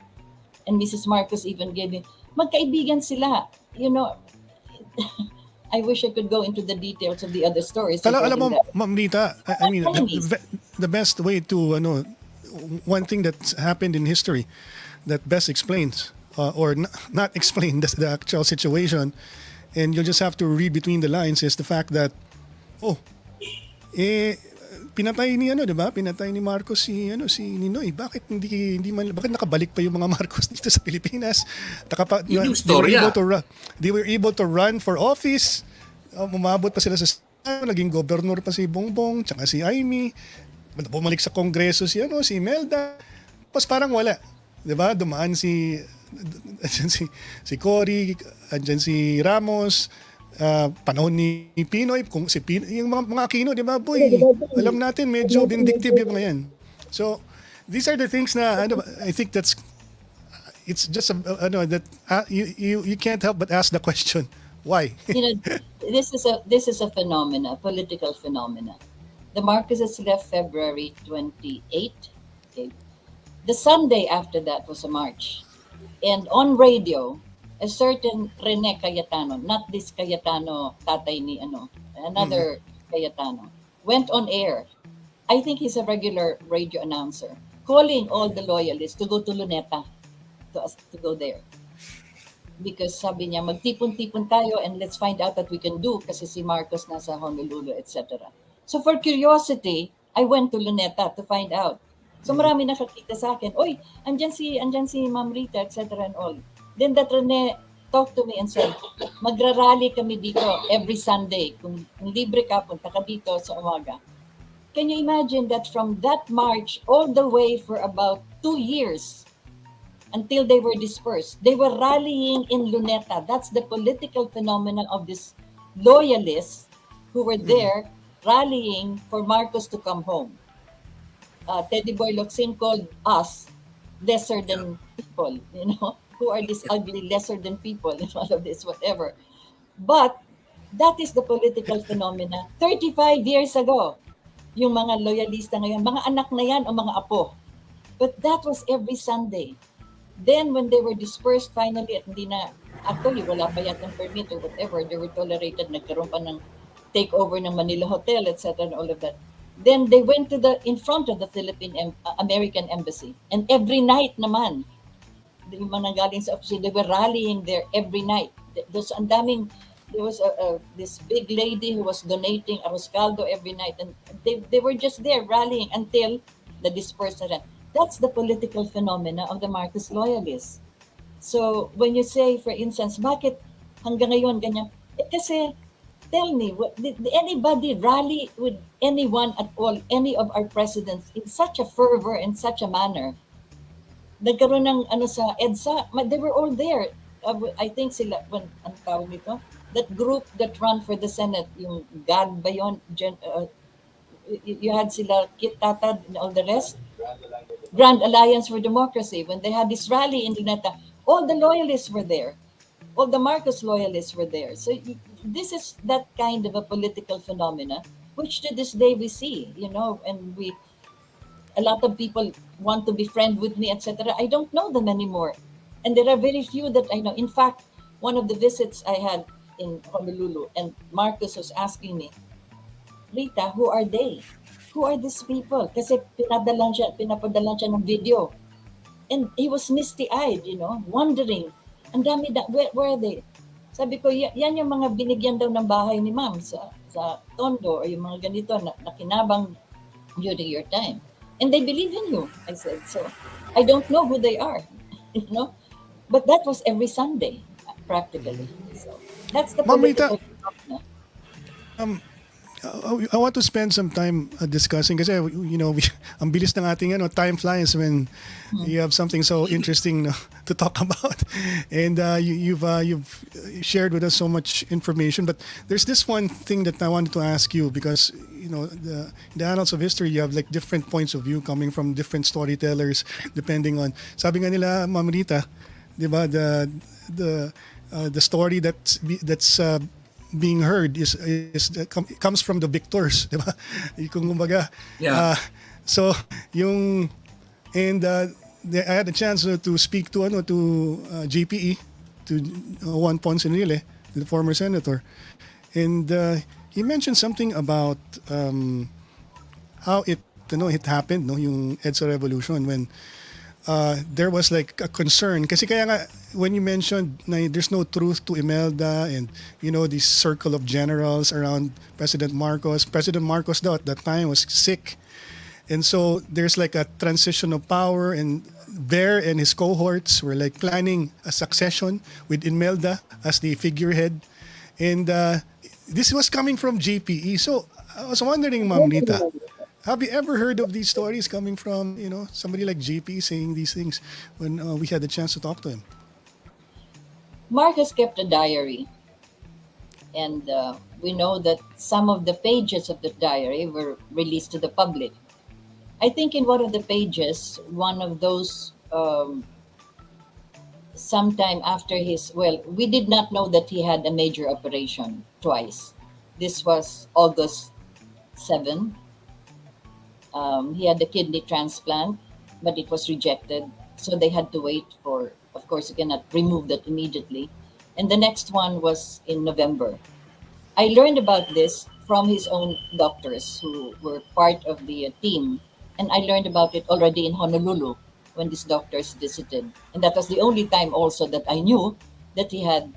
And Mrs. Marcos even gave him, magkaibigan sila. I wish I could go into the details of the other stories. Alam mo, regarding that. Ma'am Rita, I mean, Enemies. the best way to, one thing that's happened in history that best explains, or not explain the actual situation, and you'll just have to read between the lines, is the fact that, pinatay ni di ba? Pinatay ni Marcos si Ninoy. Bakit bakit nakabalik pa yung mga Marcos dito sa Pilipinas? Yun yung storya. They were able to run for office. Umabot pa sila sa naging gobernador pa si Bongbong, tsaka si Aimee. Bumalik sa kongreso si Imelda. Tapos parang wala. 'Di ba? Dumaan si Cory, andyan si Ramos. Panahon ni Pinoy, kung si Pinoy, yung mga Aquino, di ba, boy, alam natin, medyo vindictive yung mga yan. So, these are the things na, I think it's just, that you can't help but ask the question, why? This is a phenomena, political phenomena. The Marcoses left February 28. Okay. The Sunday after that was a march. And on radio, a certain Rene Cayetano, not this Cayetano, tatay ni another Cayetano, went on air. I think he's a regular radio announcer, calling all the loyalists to go to Luneta, to go there. Because sabi niya, magtipon-tipon tayo and let's find out what we can do kasi si Marcos nasa Honolulu, etc. So for curiosity, I went to Luneta to find out. So marami nakakita sa akin, oy, andyan si Ma'am Rita, etc. and all. Then that Rene talked to me and said, magrarally kami dito every Sunday. Kung libre ka, punta ka dito sa umaga. Can you imagine that from that march all the way for about 2 years until they were dispersed, they were rallying in Luneta. That's the political phenomenon of these loyalists who were there rallying for Marcos to come home. Teddy Boy Locsin called us lesser than people, who are these ugly, lesser than people, and all of this, whatever. But that is the political phenomena. 35 years ago, yung mga loyalista ngayon, mga anak na yan o mga apo. But that was every Sunday. Then when they were dispersed finally, at hindi na, actually wala pa yatang permit or whatever, they were tolerated, nagkaroon pa ng takeover ng Manila Hotel, etc. and all of that. Then they went in front of the American Embassy. And every night naman, yung mga galing sa opisina, they were rallying there every night. There was this big lady who was donating arroz caldo every night, and they were just there rallying until the dispersal. That's the political phenomena of the Marcos loyalists. So when you say, for instance, bakit hanggang ngayon ganyan? Kasi tell me, did anybody rally with anyone at all, any of our presidents, in such a fervor and such a manner? Nagkaroon ng sa EDSA, they were all there. I think sila, ang tawag nito, that group that ran for the Senate, yung GAD ba yun? You had sila Kit Tatad and all the rest. Grand Alliance for Democracy, when they had this rally in Luneta, all the loyalists were there. All the Marcos loyalists were there. So this is that kind of a political phenomena, which to this day we see, and a lot of people want to be friends with me, etc. I don't know them anymore. And there are very few that I know. In fact, one of the visits I had in Honolulu, and Marcos was asking me, Rita, who are they? Who are these people? Kasi pinapadala siya ng video. And he was misty-eyed, wondering, where are they? Sabi ko, yan yung mga binigyan daw ng bahay ni ma'am sa Tondo, or yung mga ganito na kinabang during your time. And they believe in you, I said. So I don't know who they are, you know. But that was every Sunday, practically. So that's the Ma'am Rita, political phenomena. I want to spend some time discussing kasi ang bilis ng ating time flies when you have something so interesting to talk about, and you've shared with us so much information. But there's this one thing that I wanted to ask you, because the annals of history, you have like different points of view coming from different storytellers depending on, sabi nga nila, Ma'am Rita, di ba, the story that's being heard comes from the victors, di ba? Kung kumbaga. Yeah. So yung I had a chance to speak to JPE, to Juan Ponce Enrile, the former senator, and he mentioned something about how it happened, yung EDSA revolution, when there was like a concern kasi kaya nga when you mentioned na there's no truth to Imelda, and this circle of generals around President Marcos daw at that time was sick, and so there's like a transition of power, and Ver and his cohorts were like planning a succession with Imelda as the figurehead, and this was coming from GPE. So I was wondering, Ma'am Rita, have you ever heard of these stories coming from, somebody like GP saying these things when we had the chance to talk to him? Marcos kept a diary, and we know that some of the pages of the diary were released to the public. I think in one of the pages, one of those, sometime after we did not know that he had a major operation twice. This was August 7. He had a kidney transplant, but it was rejected. So they had to wait for, of course, you cannot remove that immediately. And the next one was in November. I learned about this from his own doctors who were part of the team. And I learned about it already in Honolulu when these doctors visited. And that was the only time also that I knew that he had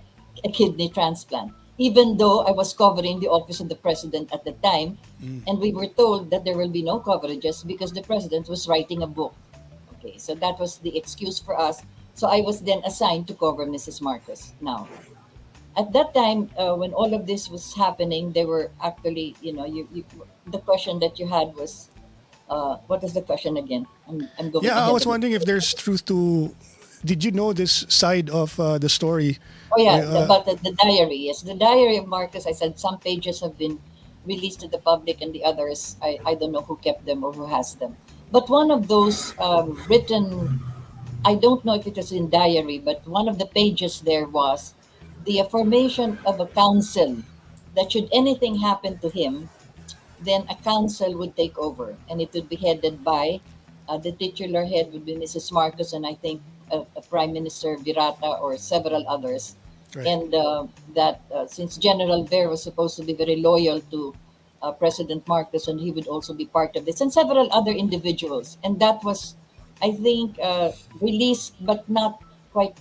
a kidney transplant, even though I was covering the office of the president at the time. And we were told that there will be no coverages because the president was writing a book. Okay, so that was the excuse for us. So I was then assigned to cover Mrs. Marcos. Now, at that time, when all of this was happening, they were actually, the question that you had was, what was the question again? I'm going Yeah, I ahead was of it. wondering if there's truth to. Did you know this side of the story? Oh yeah, about the diary. Yes, the diary of Marcos. I said some pages have been released to the public, and the others, I don't know who kept them or who has them. But one of those written, I don't know if it was in diary, but one of the pages there was the formation of a council that should anything happen to him, then a council would take over, and it would be headed by the titular head would be Mrs. Marcos, and I think a Prime Minister Virata or several others. Right. And that since General Ver was supposed to be very loyal to President Marcos, and he would also be part of this, and several other individuals. And that was, I think, released, but not quite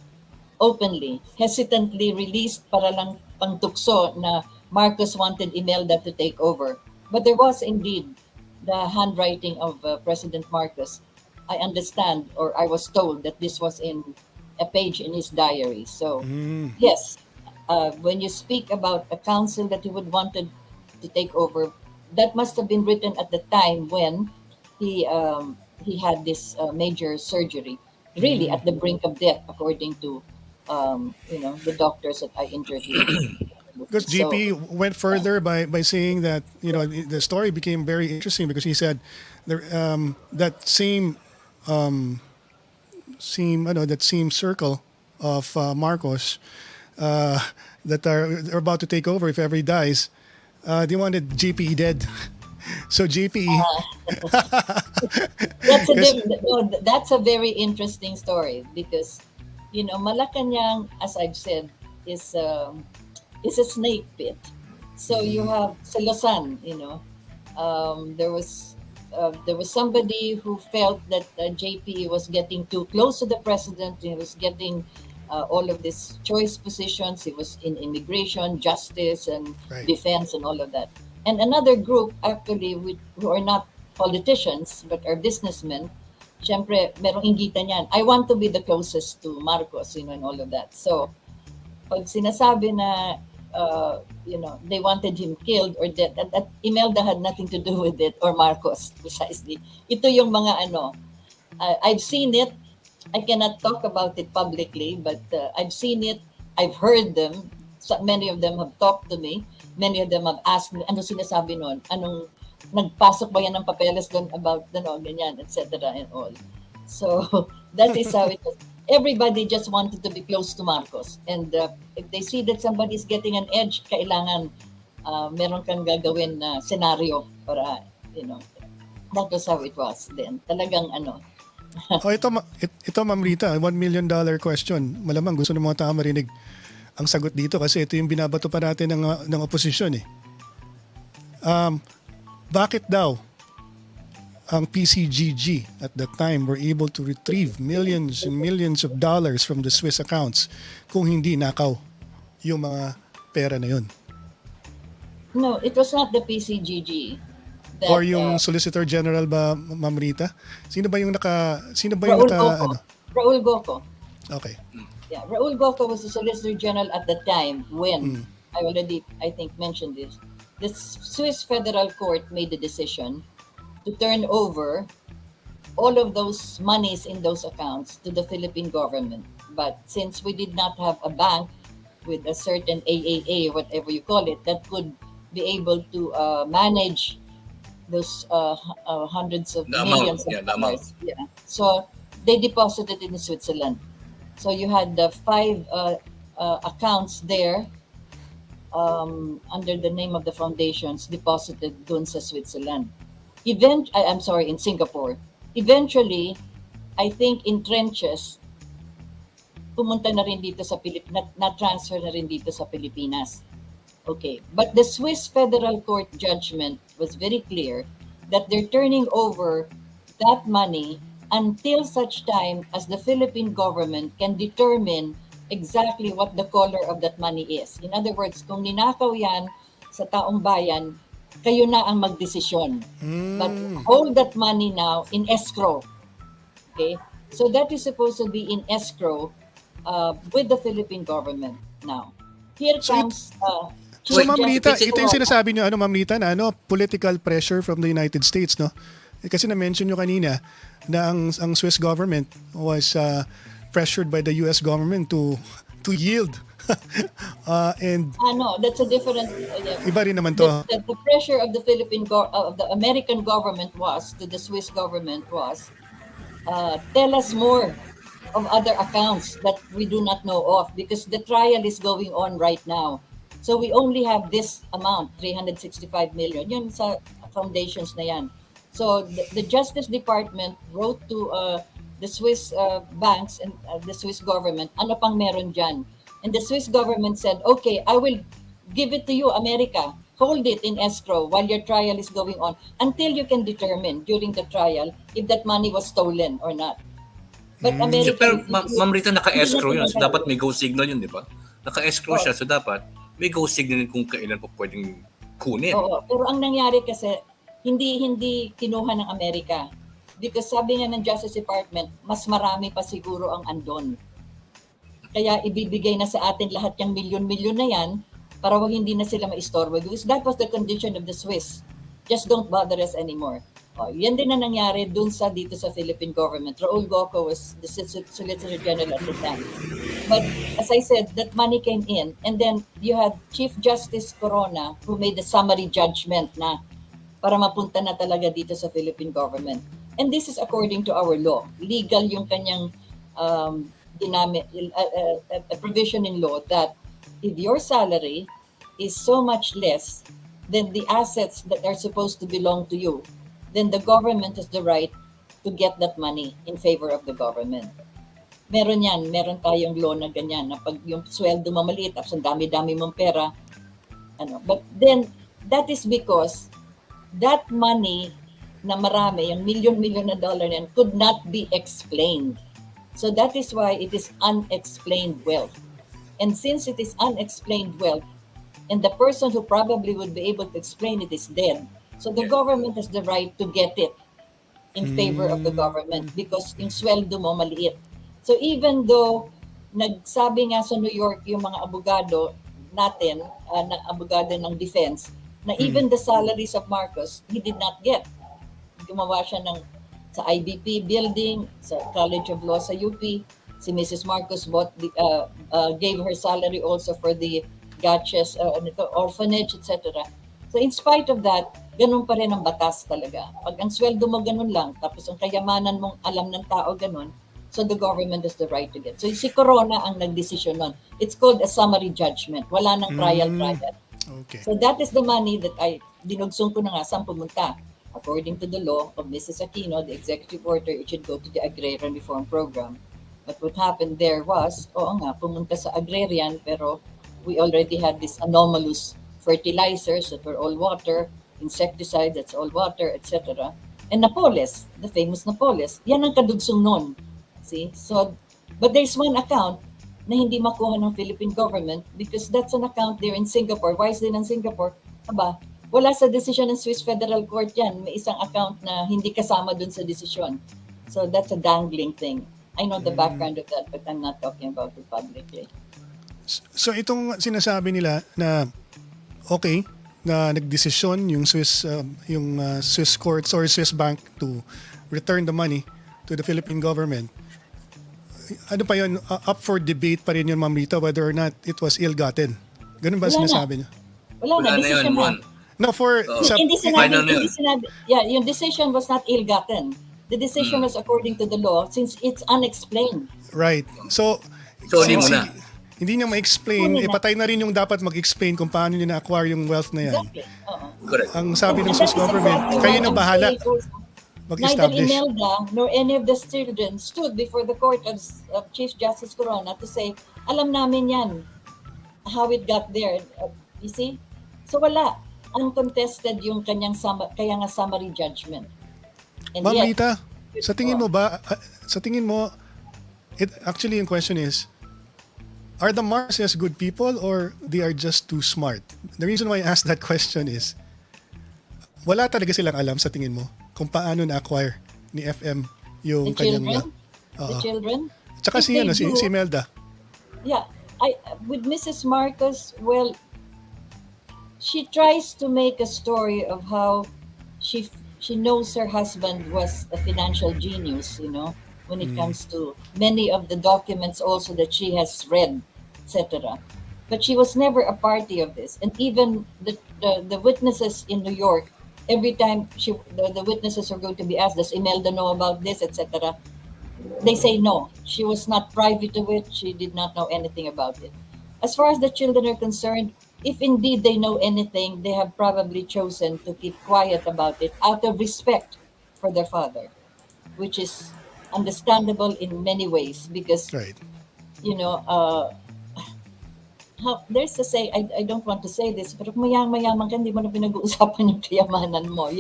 openly, hesitantly released para lang pangtukso na Marcos wanted Imelda to take over. But there was indeed the handwriting of President Marcos. I understand, or I was told that this was in a page in his diary. So, yes, when you speak about a council that he would wanted to take over, that must have been written at the time when he had this major surgery, really at the brink of death, according to the doctors that I interviewed. Because So, GP went further by saying that the story became very interesting because he said that same circle of Marcos that are about to take over if ever he dies, they wanted GP dead. So GP, that's a very interesting story because Malacanang, as I've said, is a snake pit. So you have Selosan, there was somebody who felt that JP was getting too close to the president. He was getting all of these choice positions. He was in immigration, justice, and Right. defense, and all of that. And another group, actually, who are not politicians but are businessmen, syempre, merong inggitan yan. I want to be the closest to Marcos, and all of that. So, pag sinasabi na, they wanted him killed or dead, that Imelda had nothing to do with it, or Marcos, precisely. Ito yung mga I've seen it. I cannot talk about it publicly, but I've seen it. I've heard them. So many of them have talked to me. Many of them have asked me, ano sinasabi nun? Anong, nagpasok ba yan ng papeles doon about, ganyan, etc. and all. So, that is how it was. Everybody just wanted to be close to Marcos. And if they see that somebody's getting an edge, kailangan meron kang gagawin na scenario para, that was how it was then. Talagang ito Ma'am Rita, $1 million question. Malamang gusto ng mga tao marinig ang sagot dito kasi ito yung binabato pa natin ng oposisyon eh. Bakit daw ang PCGG at that time were able to retrieve millions and millions of dollars from the Swiss accounts kung hindi nakaw yung mga pera na yun? No, it was not the PCGG. Or yung Solicitor General ba, Ma'am Rita? Sino ba yung Raul Goco. Okay. Yeah, Raul Goco was the Solicitor General at the time when I think, mentioned this. The Swiss Federal Court made the decision to turn over all of those monies in those accounts to the Philippine government. But since we did not have a bank with a certain AAA, whatever you call it, that could be able to manage those hundreds of millions of dollars. Yeah. So they deposited in Switzerland. So you had the 5 accounts there under the name of the foundations deposited dun sa Switzerland. In Singapore. Eventually, I think in trenches, pumunta na rin dito sa na-transfer na rin dito sa Pilipinas. Okay, but the Swiss Federal Court judgment was very clear that they're turning over that money until such time as the Philippine government can determine exactly what the color of that money is. In other words, kung ninakaw yan sa taong bayan, kayo na ang magdesisyon. But hold that money now in escrow. Okay? So that is supposed to be in escrow with the Philippine government now. Here comes... So Ma'am Rita, ito yung sinasabi niyo Ma'am Rita, na political pressure from the United States, no? Kasi na-mention niyo kanina na ang Swiss government was pressured by the US government to yield. And no, that's a different iba rin naman to. The pressure of the of the American government was to the Swiss government was tell us more of other accounts that we do not know of because the trial is going on right now. So we only have this amount, 365 million. Yun sa foundations na yan. So the Justice Department wrote to the Swiss banks and the Swiss government, ano pang meron dyan? And the Swiss government said, okay, I will give it to you, America. Hold it in escrow while your trial is going on until you can determine during the trial if that money was stolen or not. But America... Pero Ma'am Rita, naka-escrow yun. So dapat may go signal yun, di ba? Naka-escrow siya. So dapat may go signal kung kailan po pwedeng kunin. Oo, pero ang nangyari kasi, hindi kinuha ng Amerika. Because sabi nga ng Justice Department, mas marami pa siguro ang andon. Kaya ibibigay na sa atin lahat yung milyon-milyon na yan para wag hindi na sila maistorbo. Because that was the condition of the Swiss. Just don't bother us anymore. Yan din na nangyari dito sa Philippine government. Raul Goco was the Solicitor General at the time. But as I said, that money came in. And then you had Chief Justice Corona who made the summary judgment na para mapunta na talaga dito sa Philippine government. And this is according to our law. Legal yung kanyang a provision in law that if your salary is so much less than the assets that are supposed to belong to you, then the government has the right to get that money in favor of the government. Meron tayong law na ganyan, na pag yung sweldo mo maliit, tapos ang dami-dami mong pera, But then, that is because that money na marami, yung milyon-milyon na dollar yan, could not be explained. So that is why it is unexplained wealth. And since it is unexplained wealth, and the person who probably would be able to explain it is dead, so the Yeah. government has the right to get it in favor of the government because yung sweldo mo maliit. So even though nagsabi nga sa New York yung mga abogado natin, na abogado ng defense, na even the salaries of Marcos, he did not get. Gumawa siya ng sa IBP building, sa College of Law sa UP. Si Mrs. Marcos gave her salary also for the Gatches orphanage, etc. So in spite of that, ganun pa rin ang batas talaga. Pag ang sweldo mo ganun lang, tapos ang kayamanan mong alam ng tao ganun, so the government has the right to get. So si Corona ang nagdesisyon nun. It's called a summary judgment. Wala nang trial. Okay. So that is the money that dinugsong ko na nga saan pumunta. According to the law of Mrs. Aquino, the executive order, it should go to the Agrarian Reform Program. But what happened there was, pumunta sa agrarian, pero we already had these anomalous fertilizers that were all water, insecticides that's all water, etc. And Napoles, the famous Napoles, yan ang kadugsong nun. See? So, but there's one account na hindi makuha ng Philippine government because that's an account there in Singapore. Why is it in Singapore? Wala sa decision ng Swiss Federal Court yan. May isang account na hindi kasama dun sa decision. So that's a dangling thing. I know the background of that, but I'm not talking about it publicly. So itong sinasabi nila na okay na nagdesisyon yung Swiss courts or Swiss bank to return the money to the Philippine government. Ano pa yun? Up for debate pa rin yun, Ma'am Rita, whether or not it was ill-gotten. Ganun ba sinasabi niyo? Wala na, decision na. No, Hindi sinabi, yung decision was not ill-gotten. The decision was according to the law since it's unexplained. Right. So hindi niya ma-explain, patay na rin yung dapat mag-explain kung paano niya na-acquire yung wealth na yan. Exactly. Correct. Ang sabi ng Swiss government, kayo na bahala mag-establish. Neither Imelda nor any of the children stood before the court of Chief Justice Corona to say, alam namin yan, how it got there. You see? So wala. Uncontested yung kanyang summary judgment. And Ma'am Rita, sa tingin mo, actually yung question is, are the Marcos good people or they are just too smart? The reason why I asked that question is, wala talaga silang alam sa tingin mo kung paano na-acquire ni FM yung kanyang... The children? Tsaka si Imelda. Yeah. With Mrs. Marcos, well, she tries to make a story of how she knows her husband was a financial genius, when it comes to many of the documents also that she has read, etc. But she was never a party of this. And even the witnesses in New York, every time the witnesses are going to be asked, does Imelda know about this, etc., they say no. She was not privy to it. She did not know anything about it. As far as the children are concerned, if indeed they know anything, they have probably chosen to keep quiet about it out of respect for their father, which is understandable in many ways because, right. There's a say, I don't want to say this, pero kung mayaman ka, hindi mo na pinag-uusapan yung kayamanan mo,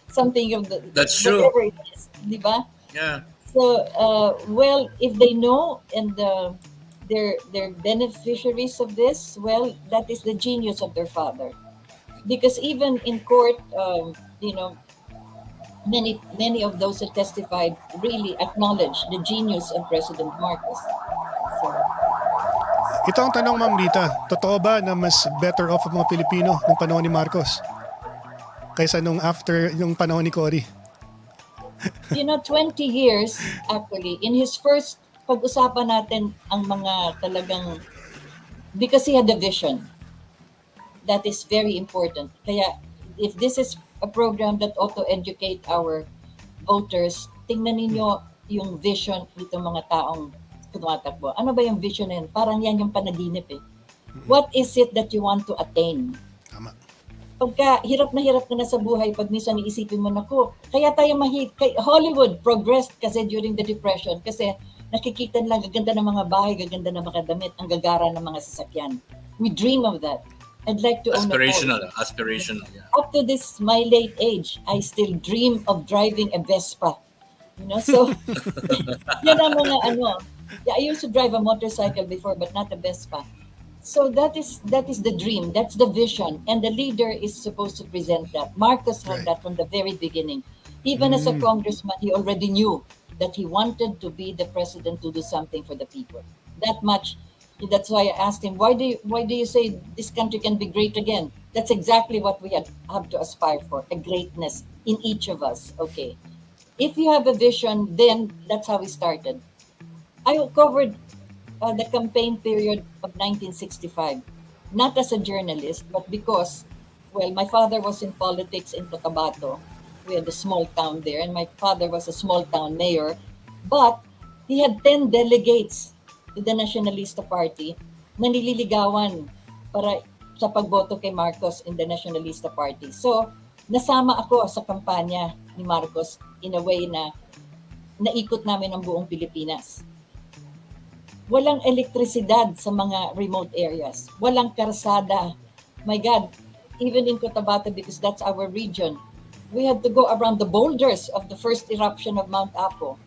something of the... That's true. Whatever it is, di ba? Yeah. So, well, if they know and they're beneficiaries of this, well, that is the genius of their father. Because even in court, many of those who testified really acknowledge the genius of President Marcos. So, ito ang tanong, Ma'am Rita. Totoo ba na mas better off ang mga Pilipino nung panahon ni Marcos kaysa nung after yung panahon ni Cory? 20 years, actually, in his first pag-usapan natin ang mga talagang, because he had a vision. That is very important. Kaya, if this is a program that ought to educate our voters, tingnan ninyo yung vision nitong mga taong tumatakbo. Ano ba yung vision na yun? Parang yan yung panaginip eh. What is it that you want to attain? Tama. Pagka hirap na sa buhay, pag minsan iisipin mo, naku, kaya tayo Hollywood progressed kasi during the Depression kasi nakikita lang gaganda ng mga bahay, gaganda ng mga damit, ang gagara ng mga sasakyan. We dream of that. I'd like to own a Aspirational. Yeah. Up to this, my late age, I still dream of driving a Vespa So yan ang mga ano. Yeah, I used to drive a motorcycle before, but not a Vespa. So that is the dream, that's the vision, and the leader is supposed to present that. Marcos had Right. that from the very beginning. Even as a congressman, he already knew that he wanted to be the president to do something for the people. That much. That's why I asked him, why do you say this country can be great again? That's exactly what we have to aspire for, a greatness in each of us. Okay. If you have a vision, then that's how we started. I covered the campaign period of 1965, not as a journalist, but because, well, my father was in politics in Cotabato. We had a small town there, and my father was a small town mayor. But he had 10 delegates to the Nationalista Party na nililigawan para sa pagboto kay Marcos in the Nationalista Party. So, nasama ako sa kampanya ni Marcos in a way na naikot namin ang buong Pilipinas. Walang elektrisidad sa mga remote areas. Walang karsada. My God, even in Cotabato, because that's our region, we had to go around the boulders of the first eruption of Mount Apo.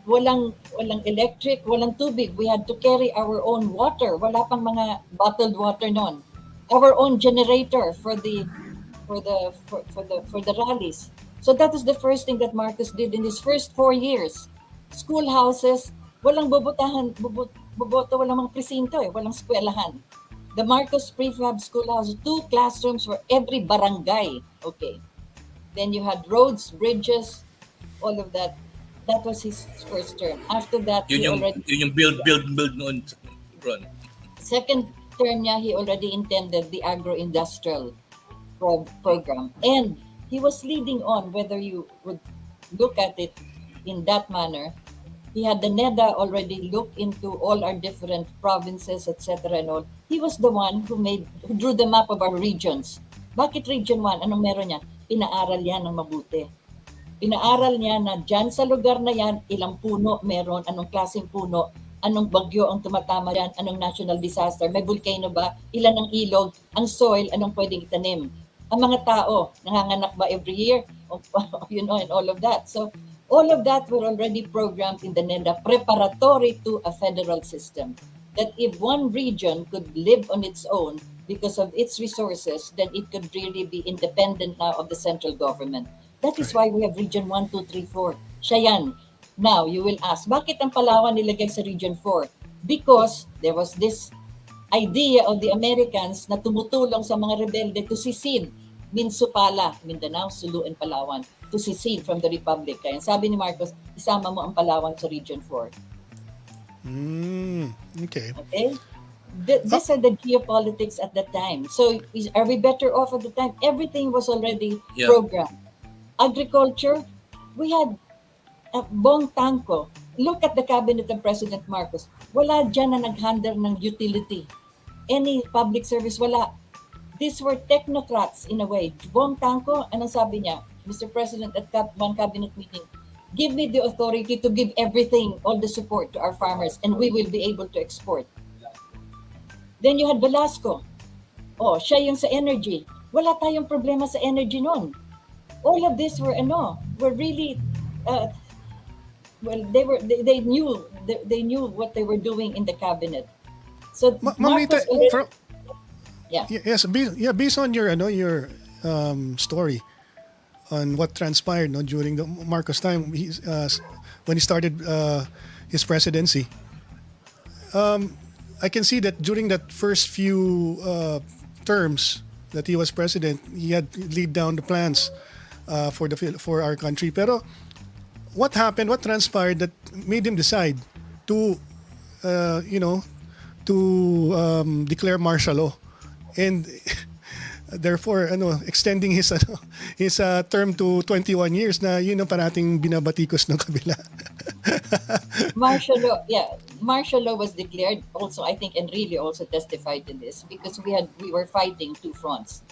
Walang electric, walang tubig. We had to carry our own water. Wala pang mga bottled water noon. Our own generator for the rallies. So that is the first thing that Marcos did in his first 4 years. Schoolhouses, walang boboto, walang mga presinto walang eskwelahan. The Marcos Prefab Schoolhouse, 2 classrooms for every barangay. Okay. Then you had roads, bridges, all of that. That was his first term. After that, Yun yung build noon, Ron. second term niya, he already intended the agro-industrial program. And he was leading on, whether you would look at it in that manner. He had the NEDA already look into all our different provinces, etc. and all. He was the one who drew the map of our regions. Bakit Region 1? Anong meron niya? Pinaaral yan ng mabuti. Pinaaral niya na dyan sa lugar na yan, ilang puno meron, anong klaseng puno, anong bagyo ang tumatama dyan, anong national disaster, may volcano ba, ilan ang ilog, ang soil, anong pwedeng itanim. Ang mga tao, nanganganak ba every year? And all of that. So, all of that were already programmed in the NEDA, preparatory to a federal system. That if one region could live on its own because of its resources, then it could really be independent now of the central government. That is why we have Region 1, 2, 3, 4. Siya yan. Now, you will ask, bakit ang Palawan nilagay sa Region 4? Because there was this idea of the Americans na tumutulong sa mga rebelde to secede Minsupala, Mindanao, Sulu, and Palawan, to secede from the Republic. Kaya sabi ni Marcos, isama mo ang Palawan sa Region 4. Okay. Okay? These are the geopolitics at that time. So, are we better off at the time? Everything was already programmed. Agriculture, we had Bong Tangko. Look at the cabinet of President Marcos. Wala dyan na nag-handle ng utility. Any public service, wala. These were technocrats in a way. Bong Tangko, anong sabi niya? Mr. President, at one cabinet meeting, give me the authority to give everything, all the support to our farmers, and we will be able to export. Then you had Velasco. Siya yung sa energy. Wala tayong problema sa energy noon. All of this were really they knew what they were doing in the cabinet. So Mamita, yes, based on your story on what transpired during the Marcos time, when he started his presidency. I can see that during that first few terms that he was president, he had laid down the plans for our country. Pero what happened? What transpired that made him decide to declare martial law, and therefore extending his term to 21 years na yun ang parating binabatikos ng kabila. Martial law was declared also, I think, and really also testified to this, because we were fighting 2 fronts.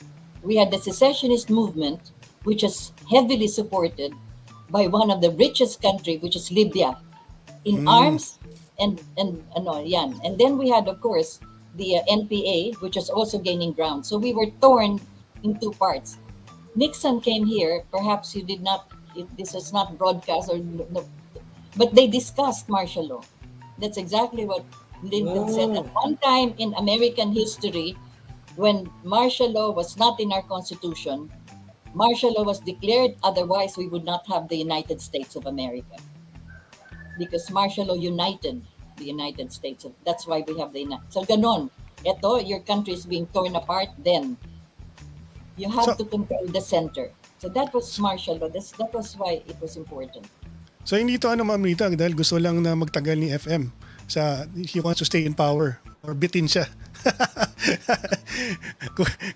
We had the secessionist movement, which is heavily supported by one of the richest country, which is Libya, in arms and yan. And then we had, of course, the NPA, which was also gaining ground. So we were torn in 2 parts. Nixon came here. Perhaps you this was not broadcast or no, but they discussed martial law. That's exactly what Lyndon said. At one time in American history, when martial law was not in our constitution, martial law was declared. Otherwise, we would not have the United States of America, because martial law united the United States. That's why we have the So ganon. Ito, your country is being torn apart. Then you have to control the center. So that was martial law. That was why it was important. So hindi to Ma'am Rita, dahil gusto lang na magtagal ni FM he wants to stay in power or bitin siya.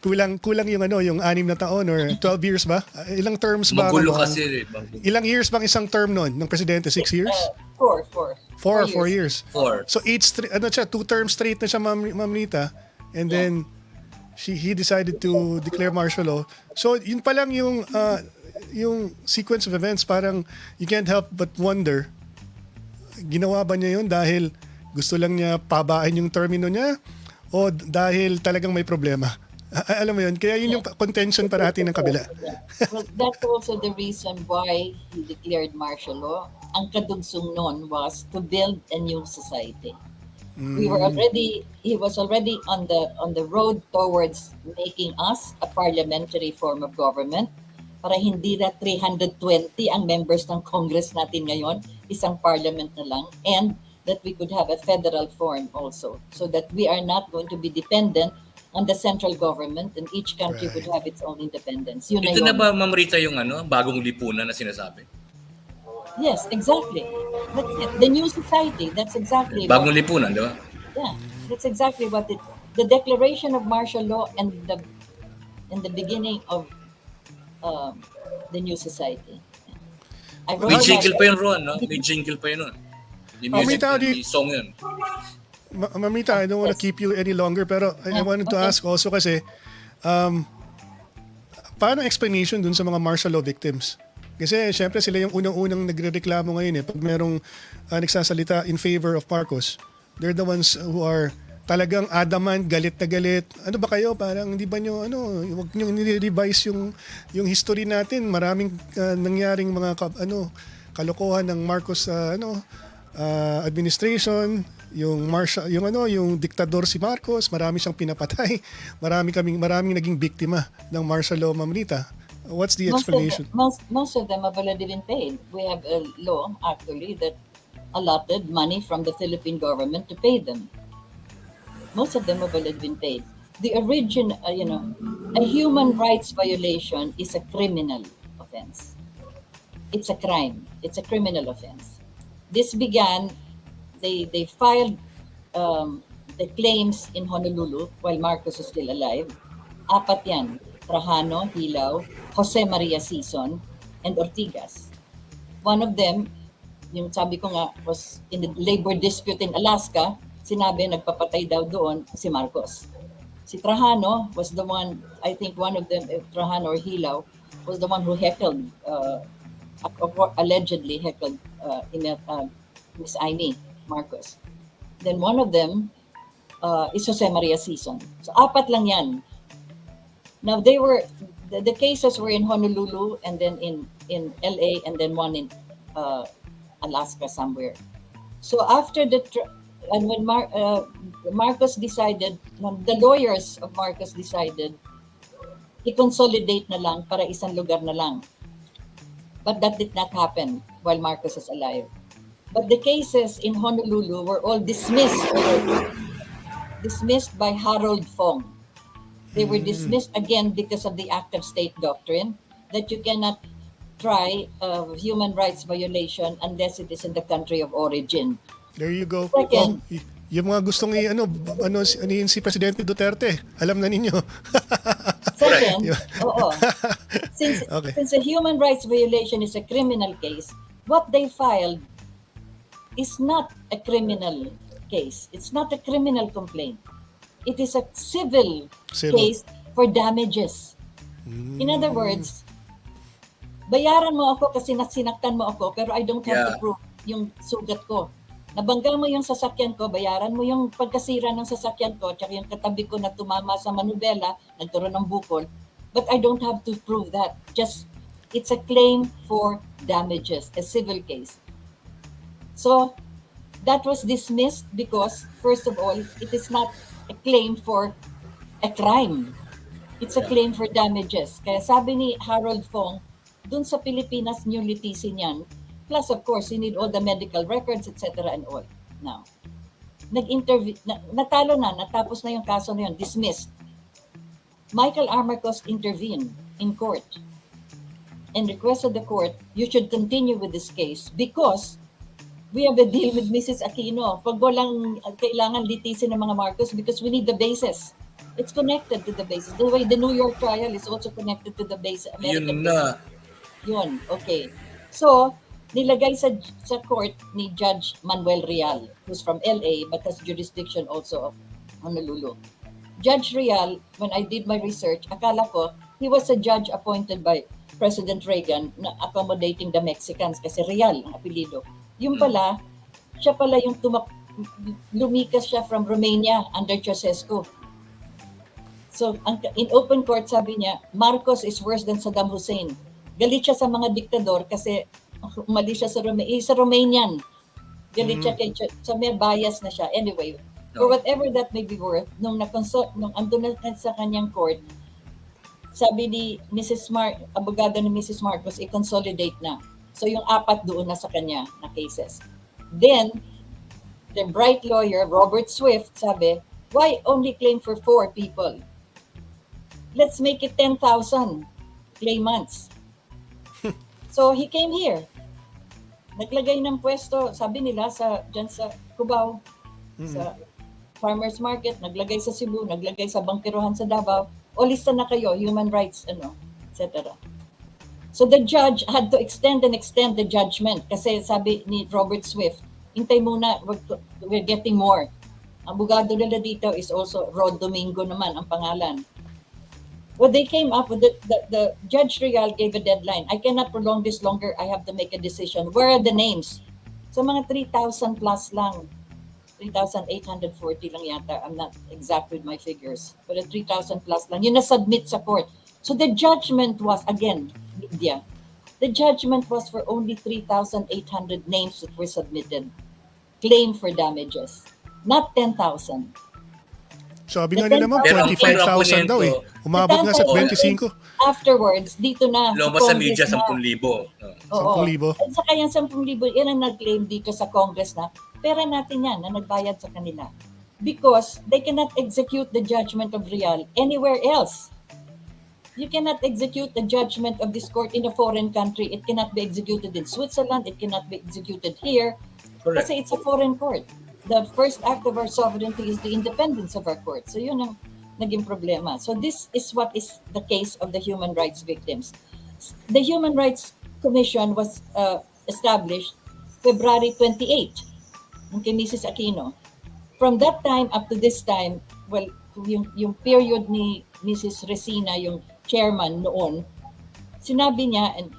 kulang yung 6 na taon or 12 years ba? Ilang terms ba? Magulo kasi. Ilang years bang isang term nun ng presidente? 6 years? 4 years. 4. So 2 terms straight na siya, Ma'am Rita. And then he decided to declare martial law. So yun pa lang yung sequence of events, parang you can't help but wonder, ginawa ba niya yun dahil gusto lang niya pabain yung termino niya o dahil talagang may problema? Alam mo yun, kaya yun yung contention parati ng kabila. Well, that's also the reason why he declared martial law. Ang kadugsong nun was to build a new society. He was already on the road towards making us a parliamentary form of government, para hindi na 320 ang members ng Congress natin ngayon, isang parliament na lang, and that we could have a federal form also, so that we are not going to be dependent on the central government and each country would have its own independence. Ito na ba, Ma'am Rita, yung bagong lipunan na sinasabi? Yes, exactly. That's it. The new society, that's exactly bagong lipunan, di ba? Yeah, that's exactly what the declaration of martial law and the beginning of the new society. May jingle pa yun, Ron, no? May jingle pa yun, no? May music, may song yun. Mamita, I don't want to keep you any longer, pero I wanted to ask also kasi, paano explanation dun sa mga martial law victims? Kasi syempre sila yung unang-unang nagrereklamo ngayon pag merong nagsasalita in favor of Marcos. They're the ones who are talagang adamant, galit na galit. Ano ba kayo? Parang hindi ba nyo, wag nyo ni-revise yung history natin. Maraming nangyaring mga kalokohan ng Marcos administration, yung diktador si Marcos, marami siyang pinapatay. Maraming naging biktima ng martial law, Ma'am Rita. What's the explanation? Most of them have already been paid. We have a law actually that allotted money from the Philippine government to pay them. Most of them have already been paid. The origin, a human rights violation is a criminal offense. It's a crime. It's a criminal offense. This began, they filed the claims in Honolulu while Marcos was still alive. 4 yan. Trajano, Hilaw, Jose Maria Sison, and Ortigas. One of them, yung sabi ko nga, was in the labor dispute in Alaska. Sinabi nagpapatay daw doon si Marcos. Si Trajano was the one, I think one of them, Trajano or Hilaw, was the one who heckled, allegedly heckled Miss Amy Marcos. Then one of them is Jose Maria Sison. So 4 lang yan. Now the cases were in Honolulu and then in LA and then one in Alaska somewhere. So after and when Marcos decided, the lawyers of Marcos decided, i-consolidate na lang para isang lugar na lang. But that did not happen while Marcos was alive. But the cases in Honolulu were all dismissed by Harold Fong. They were dismissed again because of the active state doctrine that you cannot try a human rights violation unless it is in the country of origin. There you go. Second, yung mga gustong anihin si Presidente Duterte, alam na ninyo. Second, since a human rights violation is a criminal case, what they filed is not a criminal case. It's not a criminal complaint. It is a civil case for damages. In other words, bayaran mo ako kasi sinaktan mo ako, pero I don't have to prove yung sugat ko. Nabangga mo yung sasakyan ko, bayaran mo yung pagkasira ng sasakyan ko, tsaka yung katabi ko na tumama sa manubela, nagkaroon ng bukol. But I don't have to prove that. Just, it's a claim for damages, a civil case. So that was dismissed because, first of all, it is not a claim for a crime. It's a claim for damages. Kaya sabi ni Harold Fong, dun sa Pilipinas, new litisin yan. Plus, of course, you need all the medical records, etc. and all. Now, natalo na, natapos na yung kaso na yun, dismissed. Michael R. Marcos intervened in court and requested the court, you should continue with this case because we have a deal with Mrs. Aquino. Pag walang kailangan litisin ng mga Marcos because we need the basis. It's connected to the basis. The way the New York trial is also connected to the basis. Yun na. Yun, okay. So, nilagay sa court ni Judge Manuel Real, who's from LA but has jurisdiction also of Honolulu. Judge Real, when I did my research, akala ko, he was a judge appointed by President Reagan na accommodating the Mexicans kasi Real ang apelido. Yung pala, siya pala yung lumikas siya from Romania under Ceausescu. So, in open court, sabi niya, Marcos is worse than Saddam Hussein. Galit siya sa mga diktador kasi umalis siya sa Romania. He's a Romanian. Galit siya kay so may bias na siya. Anyway, for whatever that may be worth, nung andun na sa kanyang court, sabi ni abogado ni Mrs. Marcos, i-consolidate na. So yung 4 doon na sa kanya na cases. Then, the bright lawyer, Robert Swift, sabi, why only claim for 4 people? Let's make it 10,000 claimants. So he came here. Naglagay ng pwesto, sabi nila, dyan sa Cubao, sa farmers market, naglagay sa Cebu, naglagay sa bangkiruhan sa Davao, o lista na kayo, human rights, etc. So the judge had to extend the judgment kasi sabi ni Robert Swift, hintay muna, we're getting more. Ang abogado nila dito is also Rod Domingo naman ang pangalan. Well, they came up with the Judge Real gave a deadline. I cannot prolong this longer. I have to make a decision. Where are the names? So mga 3,000 plus lang. 3,840 lang yata. I'm not exact with my figures. But 3,000 plus lang. Yun na-submit sa court. So the judgment was, again, media. The judgment was for only 3,800 names that were submitted. Claim for damages. Not 10,000. Sabi nga niya naman, 25,000 daw eh. Umabot nga sa 25. Afterwards, dito na. Lumabas sa media, 10,000. 10,000. At saka yung 10,000, yan ang nag-claim dito sa Congress na pera natin yan na nagbayad sa kanila. Because they cannot execute the judgment of Real anywhere else. You cannot execute the judgment of this court in a foreign country. It cannot be executed in Switzerland. It cannot be executed here. Correct. Kasi it's a foreign court. The first act of our sovereignty is the independence of our court. So yun ang naging problema. So this is what is the case of the human rights victims. The Human Rights Commission was established February 28 kay Mrs. Aquino. From that time up to this time, well, yung period ni Mrs. Resina, yung chairman noon, sinabi niya and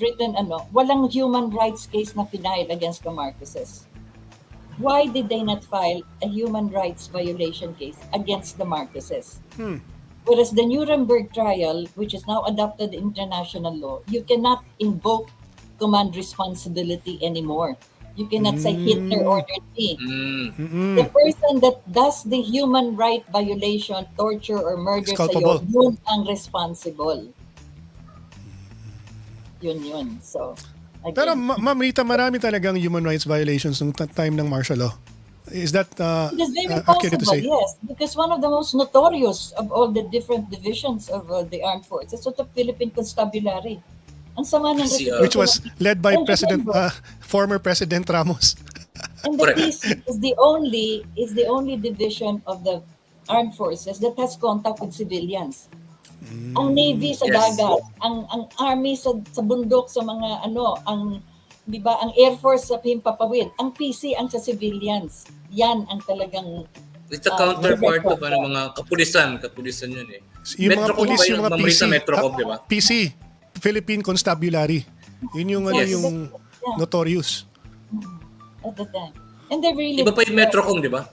written walang human rights case na final against the Marcoses. Why did they not file a human rights violation case against the Marcoses? Whereas the Nuremberg trial, which is now adopted international law, you cannot invoke command responsibility anymore. You cannot say Hitler ordered me. The person that does the human right violation, torture, or murder sa'yo, yun ang responsible. Yun. So, again. Pero Ma'am Rita, marami talagang human rights violations nung time ng martial law. Is that it is very accurate to say? possible, yes. Because one of the most notorious of all the different divisions of the armed forces is the Philippine Constabulary. Ang sama ng which was led by former President Ramos. And the PC is the only division of the armed forces that has contact with civilians. Ang Navy sa dagat, ang Army sa bundok, sa mga ang Air Force sa himpapawid, ang PC ang sa civilians. Yan ang talagang it's a counterpart of mga kapulisan yun eh. Yung mga police, yung mga PC, Metrocom, di ba? PC, Philippine Constabulary. Yun yung yung notorious. At the time. And they're really iba pa yung Metrocom, di ba?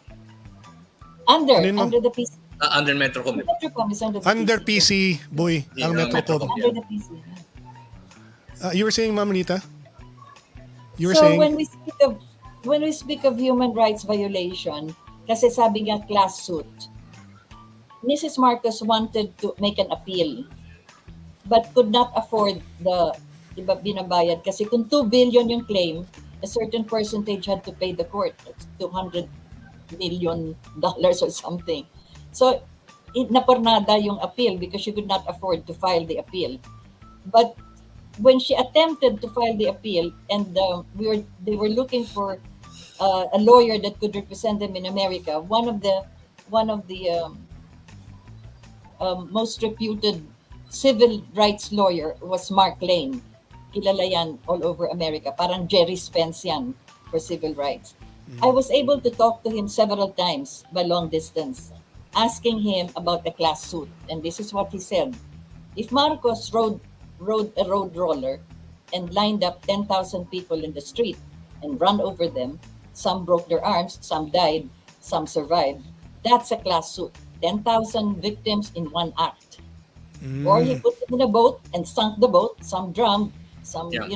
Under the PC. Under Metrocom. Metrocom is under PC, boy, ang Metrocom. Under the PC. You were saying, Ma'am Rita? You were So saying, when we speak of human rights violation, kasi sabi nga class suit, Mrs. Marcos wanted to make an appeal but could not afford the iba binabayad kasi kung 2 billion yung claim, a certain percentage had to pay the court. That's $200 million or something. So napornada yung appeal because she could not afford to file the appeal. But when she attempted to file the appeal and they were looking for a lawyer that could represent them in America, one of the most reputed civil rights lawyer was Mark Lane. Kilala yan all over America. Parang Jerry Spence yan for civil rights. I was able to talk to him several times by long distance, asking him about the class suit. And this is what he said. If Marcos rode a road roller and lined up 10,000 people in the street and run over them, some broke their arms, some died, some survived, that's a class suit. 10,000 victims in one act. Or he put them in a boat and sunk the boat, some drowned, some, Yeah.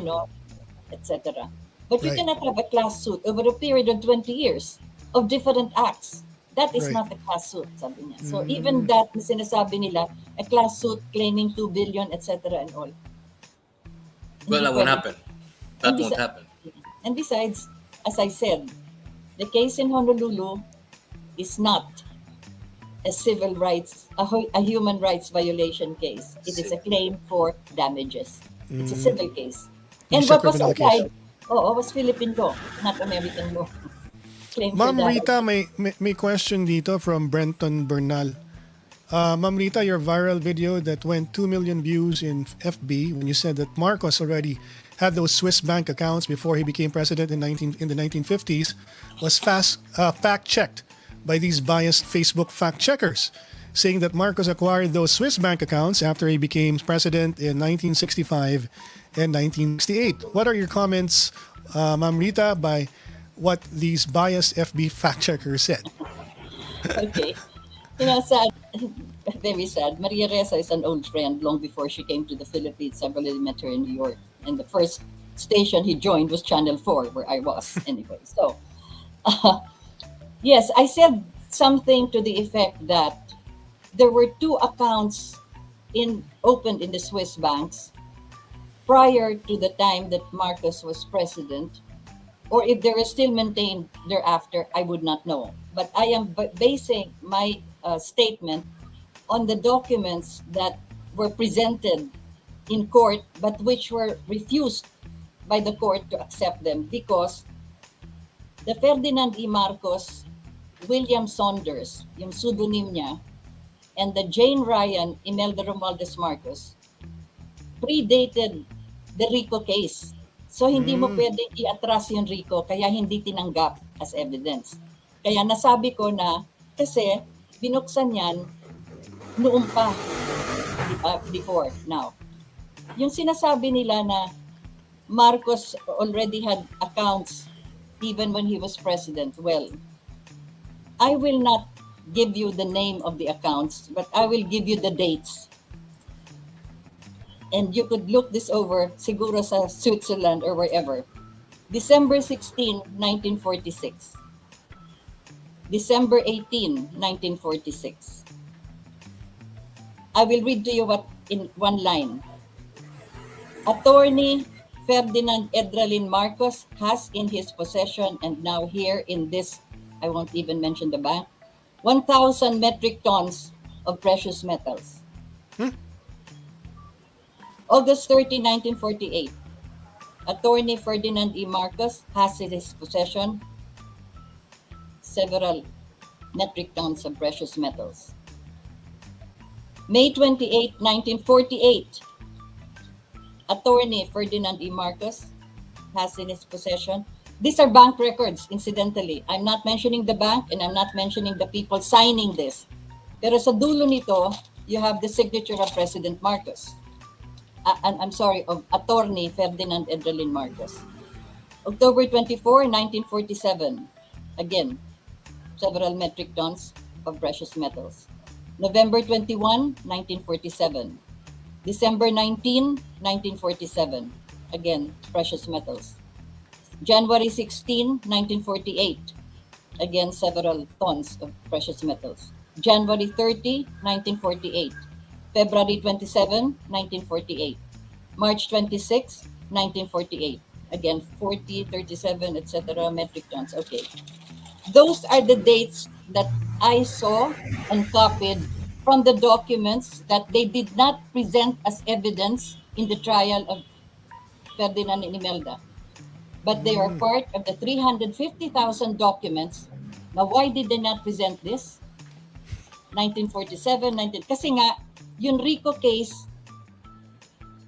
etc. But you Right. cannot have a class suit over a period of 20 years of different acts. That is Right. not a class suit, sabi niya. So even that, na sinasabi nila, a class suit claiming 2 billion, etc. and all. Well, Hindi that won't pwede. happen. That And won't besi- happen. And besides, as I said, the case in Honolulu is not a human rights violation case. It is a claim for damages. It's a civil case. And what Separate was vanilla case. applied, was Philippine law, not American law. Claim for Ma'am damages. Rita, may question dito from Brenton Bernal. Ma'am Rita, your viral video that went 2 million views in FB when you said that Marcos already had those Swiss bank accounts before he became president in the 1950s was fact-checked by these biased Facebook fact-checkers, saying that Marcos acquired those Swiss bank accounts after he became president in 1965 and 1968. What are your comments, Ma'am Rita, by what these biased FB fact-checkers said? Okay. Sad, very sad. Maria Ressa is an old friend long before she came to the Philippines. I've already met her in New York. And the first station he joined was Channel 4, where I was anyway. So, yes, I said something to the effect that there were 2 accounts opened in the Swiss banks prior to the time that Marcos was president, or if they were still maintained thereafter, I would not know. But I am basing my statement on the documents that were presented in court, but which were refused by the court to accept them because the Ferdinand E. Marcos, William Saunders, yung pseudonym niya, and the Jane Ryan Imelda Romualdez Marcos predated the RICO case. So hindi mo pwedeng i-atras yung RICO kaya hindi tinanggap as evidence. Kaya nasabi ko na kasi binuksan yan noong pa before now. Yung sinasabi nila na Marcos already had accounts even when he was president. Well, I will not give you the name of the accounts, but I will give you the dates. And you could look this over, siguro sa Switzerland or wherever. December 16, 1946. December 18, 1946. I will read to you what in one line. Attorney Ferdinand Edralin Marcos has in his possession and now here in this, I won't even mention the bank, 1,000 metric tons of precious metals. August 30, 1948. Attorney Ferdinand E. Marcos has in his possession several metric tons of precious metals. May 28, 1948. Attorney Ferdinand E. Marcos has in his possession. These are bank records, incidentally. I'm not mentioning the bank and I'm not mentioning the people signing this. Pero sa dulo nito, you have the signature of President Marcos. I'm sorry, of Attorney Ferdinand Edralin Marcos. October 24, 1947. Again, several metric tons of precious metals. November 21, 1947. December 19, 1947. Again, precious metals. January 16, 1948, again several tons of precious metals. January 30, 1948. February 27, 1948. March 26, 1948. Again, 40, 37, etc. metric tons. Okay. Those are the dates that I saw and copied from the documents that they did not present as evidence in the trial of Ferdinand and Imelda. But they are part of the 350,000 documents. Now, why did they not present this? 1947, kasi nga, yung RICO case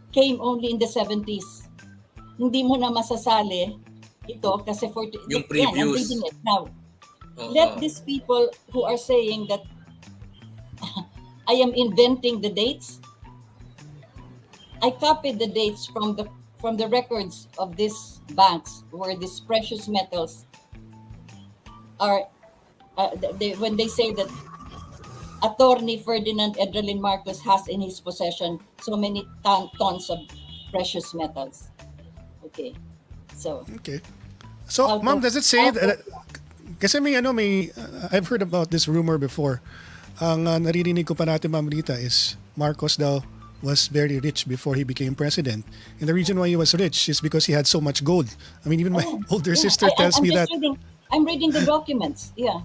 came only in the 70s. Hindi mo na masasali ito kasi Yung I'm previous. reading it now. Let these people who are saying that I am inventing the dates. I copied the dates from the records of these banks where these precious metals are. When they say that Attorney Ferdinand Edralin Marcos has in his possession so many tons of precious metals. Okay, so. Okay. So, ma'am, does it say that? Kasi I've heard about this rumor before. Ang naririnig ko pa natin, Ma'am Rita, is Marcos daw was very rich before he became president. And the reason why he was rich is because he had so much gold. I mean, even my older sister tells me that. I'm reading the documents. Yeah.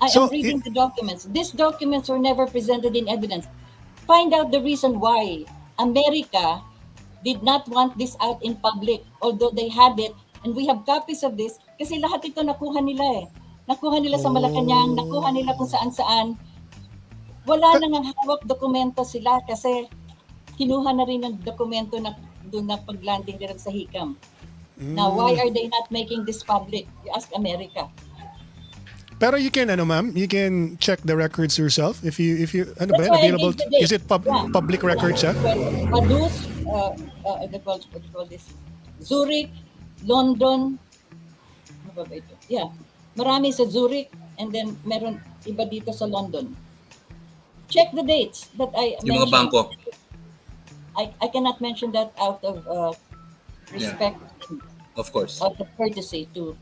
I am reading the documents. These documents were never presented in evidence. Find out the reason why America did not want this out in public, although they had it. And we have copies of this kasi lahat ito nakuha nila eh. Nakuha nila sa Malacanang, nakuha nila kung saan-saan. Wala nang hawak dokumento sila kasi kinuha na rin ng dokumento na doon na pag-landing nila sa Hikam. Now, why are they not making this public? You ask America. Pero you can, ma'am, you can check the records yourself if you, available. Is it public records? Well, Padus, what do you call this? Zurich, London, ano ba ito? Yeah, marami sa Zurich and then meron iba dito sa London. Check the dates that I mentioned. Yung mga bangko. I cannot mention that out of respect. Of course. Out of courtesy to.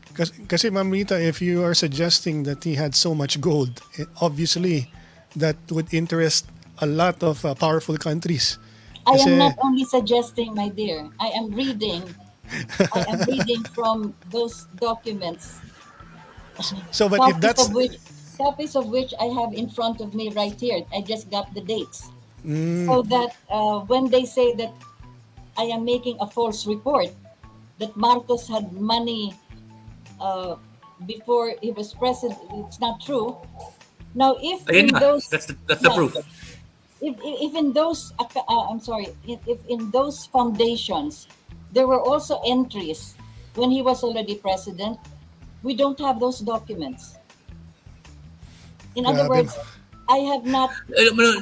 Kasi Ma'am Rita, if you are suggesting that he had so much gold, obviously that would interest a lot of powerful countries. I am not only suggesting, my dear. I am reading from those documents. So, but if that's copies of which I have in front of me right here. I just got the dates. So that when they say that I am making a false report, that Marcos had money before he was president, it's not true. Now, if in those, that's the proof. If in those, if in those foundations, there were also entries when he was already president, we don't have those documents. In other words, I have not...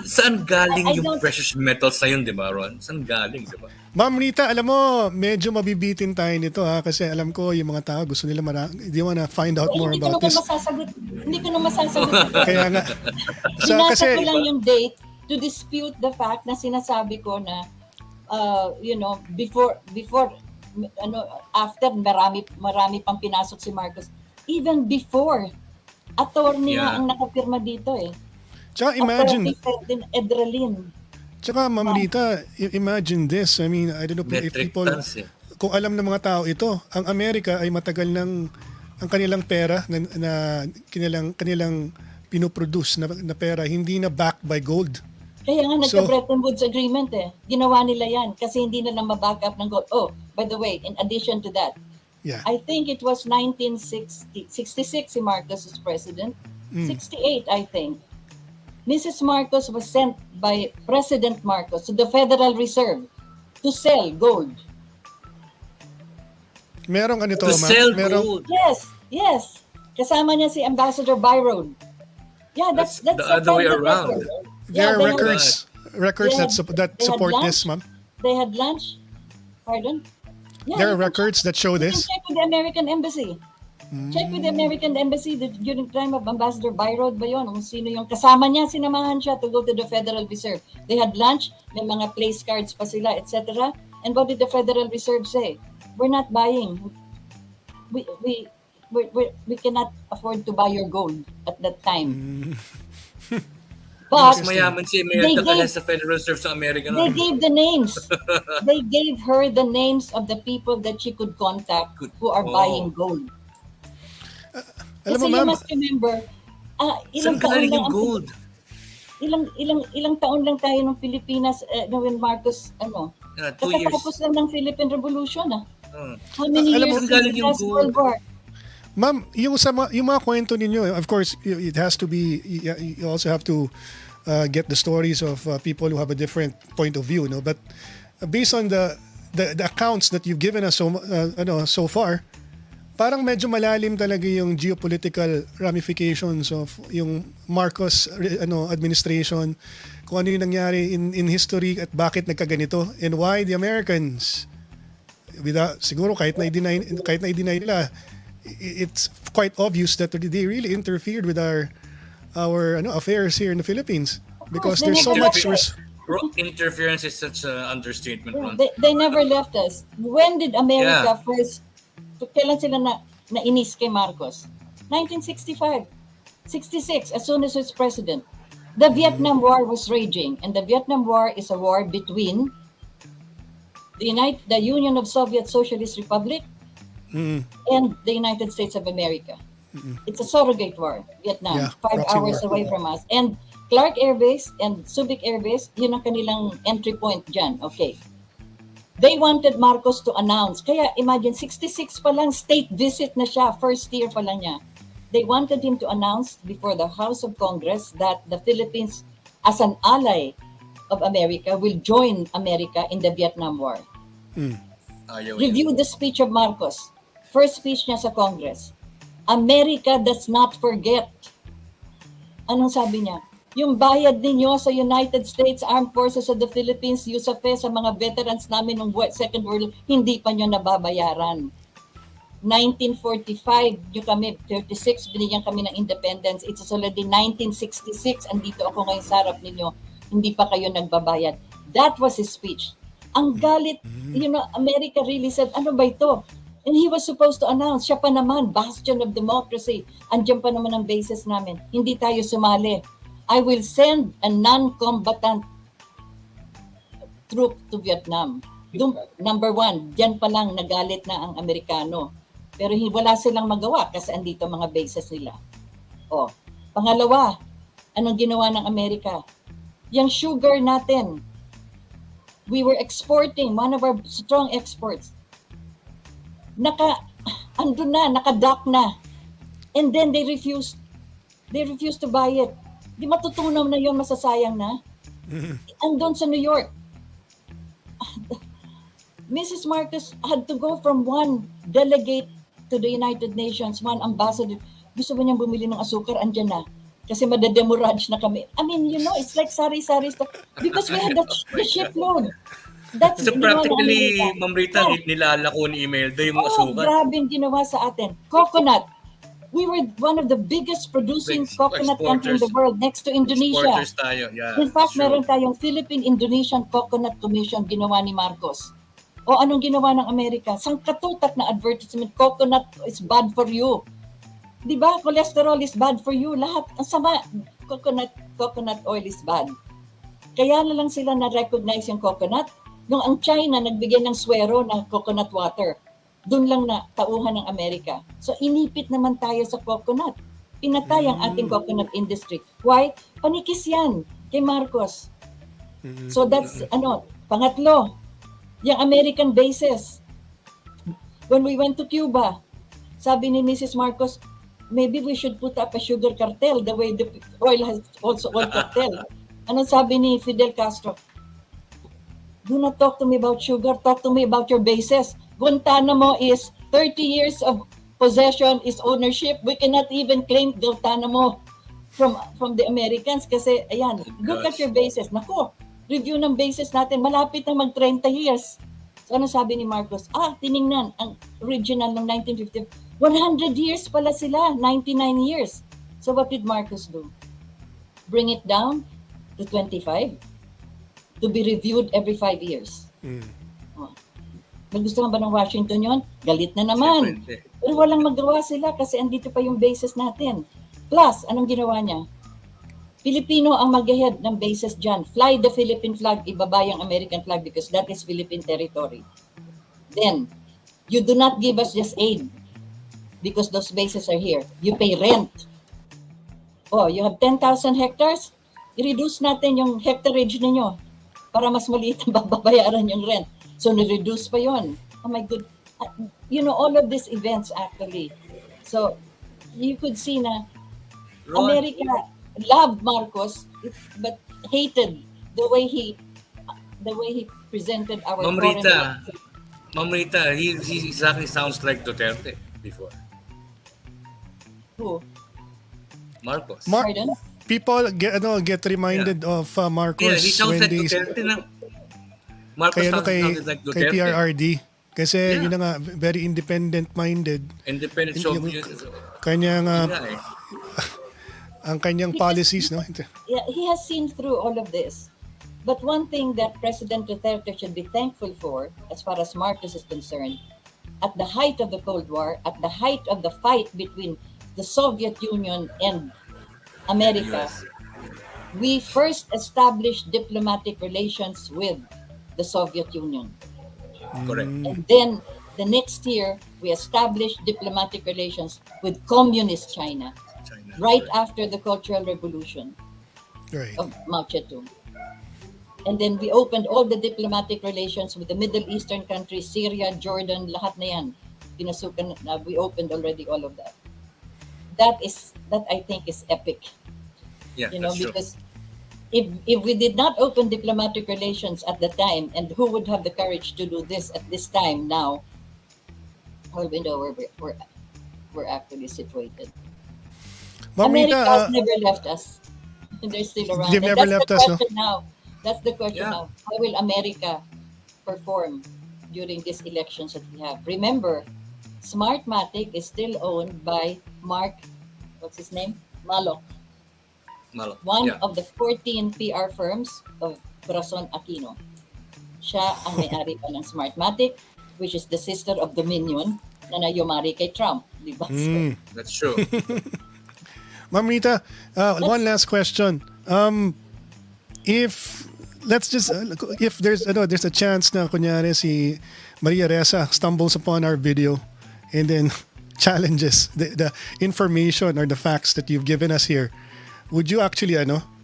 Saan galing yung precious metals na yun, di ba, Ron? Saan galing, di ba? Ma'am Rita, alam mo, medyo mabibitin tayo nito ha, kasi alam ko yung mga tao gusto nila they wanna find out more about this. Hindi ko na masasagot. Kaya nga. Binasa ko lang yung date to dispute the fact na sinasabi ko na, before, after marami pang pinasok si Marcos. Even before, attorney nga ang nakapirma dito eh. Tsaka imagine, Edralin. Tsaka Ma'am Rita, imagine this. I mean, I don't know if people, kung alam ng mga tao ito, ang Amerika ay matagal ng ang kanilang pera na kanilang pinoproduce na pera, hindi na backed by gold. Kaya nga nagka-Bretton Woods Agreement eh. Ginawa nila yan kasi hindi na ma-back up ng gold. Oh, by the way, in addition to that, I think it was 1966 si Marcos was president. 68, I think. Mrs. Marcos was sent by President Marcos to the Federal Reserve to sell gold. Merong ganito, ma'am? To sell gold? Yes. Kasama niya si Ambassador Byron. Yeah, that's the other way around. There are records that support this, ma'am. They had lunch. Pardon? Yeah, there are records that show this. Check with the American Embassy. Check with the American Embassy during the time of Ambassador Byron ba yun? Kung sino yung kasama niya, sinamahan siya to go to the Federal Reserve. They had lunch, may mga place cards pa sila, etc. And what did the Federal Reserve say? We're not buying. we cannot afford to buy your gold at that time. Mas But mayaman si they Imelda kaya gave sa Federal Reserve sa Amerika they noon. gave the names. They gave her the names of the people that she could contact Good. who are buying gold. Alam mo, Kasi you ma'am, must remember, Saan ilang taon galing lang yung ang gold? ilang taon lang tayo ng Pilipinas when Marcos 2 years. katatapos lang ng Philippine Revolution Uh, How many alam years mo- since Saan galing the yung last gold? World War? ma'am, yung mga kwento ninyo, of course, it has to be, you also have to get the stories of people who have a different point of view, no? But based on the accounts that you've given us so far, parang medyo malalim talaga yung geopolitical ramifications of yung Marcos administration, kung ano yung nangyari in history at bakit nagkaganito, and why the Americans, siguro kahit na i-deny nila, it's quite obvious that they really interfered with our affairs here in the Philippines, because they there's so never much left us. Interference is such an understatement. Ron. They never left us. When did America first, kailan sila nainis kay Marcos? 1965, 66, as soon as he was president. The Vietnam War was raging, and the Vietnam War is a war between the Union of Soviet Socialist Republic and the United States of America. It's a surrogate war, Vietnam, Yeah, 5 proxy hours war. away from us. And Clark Air Base and Subic Air Base, yun ang kanilang entry point dyan. Okay. They wanted Marcos to announce. Kaya imagine, 66 pa lang, state visit na siya, first year pa lang niya. They wanted him to announce before the House of Congress that the Philippines, as an ally of America, will join America in the Vietnam War. Review the speech of Marcos. First speech niya sa Congress. America does not forget. Anong sabi niya? Yung bayad ninyo sa United States Armed Forces of the Philippines, USAFE, sa mga veterans namin ng Second World, hindi pa nyo nababayaran. 1945, nyo kami, 36, binigyan kami ng independence. It's already 1966, andito ako ngayon sa harap ninyo, hindi pa kayo nagbabayad. That was his speech. Ang galit, America really said, ano ba ito? And he was supposed to announce, siya pa naman, bastion of democracy. Andiyan pa naman ang basis namin. Hindi tayo sumali. I will send a non-combatant troop to Vietnam. Number one, diyan pa lang nagalit na ang Amerikano. Pero wala silang magawa kasi andito mga bases nila. Pangalawa, anong ginawa ng Amerika? Yung sugar natin, we were exporting, one of our strong exports. Naka-dock na. And then they refused to buy it. Di matutunaw na yun, masasayang na. Andun sa New York. Mrs. Marcos had to go from one delegate to the United Nations, one ambassador. Gusto ba niyang bumili ng asukar? Andyan na. Kasi madademurrage na kami. I mean, it's like sari-sari stuff. Because we had the shipload. That's So practically, Ma'am Rita, nilalako ni Imelda yung asukar. Grabe yung ginawa sa atin. Coconut. We were one of the biggest producing coconut country in the world, next to Indonesia. Exporters tayo, yeah. In fact, meron tayong Philippine-Indonesian Coconut Commission ginawa ni Marcos. O anong ginawa ng Amerika? Sangkatutak na advertisement, coconut is bad for you. Di ba? Cholesterol is bad for you. Lahat, ang sama. Coconut oil is bad. Kaya na lang sila na-recognize yung coconut. Nung ang China nagbigay ng swero ng coconut water, doon lang na tauhan ng Amerika. So inipit naman tayo sa coconut. Pinatay ang ating coconut industry. Why? Panikis yan kay Marcos. So that's, pangatlo, yung American bases. When we went to Cuba, sabi ni Mrs. Marcos, maybe we should put up a sugar cartel the way the oil has also oil cartel. Anong sabi ni Fidel Castro? Do not talk to me about sugar, talk to me about your bases. Guantanamo is 30 years of possession is ownership. We cannot even claim Guantanamo from the Americans kasi, ayan, look at your bases. Naku, review ng bases natin, malapit na mag 30 years. So ano sabi ni Marcos? Tiningnan, ang original ng 1950, 100 years pala sila, 99 years. So what did Marcos do? Bring it down to 25 to be reviewed every 5 years. Nagustuhan ba ng Washington yon? Galit na naman. Siyempre, hindi. Pero walang magawa sila kasi andito pa yung bases natin. Plus, anong ginawa niya? Pilipino ang mag-head ng bases dyan. Fly the Philippine flag, ibaba yung American flag because that is Philippine territory. Then, you do not give us just aid because those bases are here. You pay rent. Oh, you have 10,000 hectares? I-reduce natin yung hectareage ninyo para mas maliit ang babayaran yung rent. So, na-reduce pa yon. Oh my God. You know, all of these events actually. So, you could see na Ron, America loved Marcos but hated the way he presented our Ma'am foreign Rita, policy. Ma'am Rita, he exactly sounds like Duterte before. Who? Marcos. Pardon? People get reminded of Marcos Yeah, he sounds when like they Duterte na. Marcos kay sounded like kay Duterte. PRRD kasi Yeah. yun na nga very independent minded Independent yung Soviet. kanyang Yun nga eh. ang kanyang policies, no. Yeah, he has seen through all of this. But one thing that President Duterte should be thankful for, as far as Marcos is concerned, at the height of the Cold War, at the height of the fight between the Soviet Union and America, Yes. we first established diplomatic relations with the Soviet Union. Correct. And then the next year, we established diplomatic relations with Communist China, China. right after the Cultural Revolution Right. of Mao Zedong. And then we opened all the diplomatic relations with the Middle Eastern countries, Syria, Jordan, lahat na yan. Pinasukan na, we opened already all of that. That I think is epic. Yeah, You know, that's true. because if we did not open diplomatic relations at the time, and who would have the courage to do this at this time now, well, we know where we're actually situated. Ma'am America has Rita, never left us. They're still around. They've And never that's left the us, no? question now. That's the question Yeah. now. How will America perform during these elections that we have? Remember, Smartmatic is still owned by Mark, what's his name? Malok, Malo. one Yeah. of the 14 PR firms of Corazon Aquino. Siya ang may-ari pa ng Smartmatic, which is the sister of Dominion na nayumari kay Trump. Diba? So, That's true. Ma'am Rita, one last question. If let's just if there's a chance na kunyari si Maria Ressa stumbles upon our video and then challenges the information or the facts that you've given us here, would you actually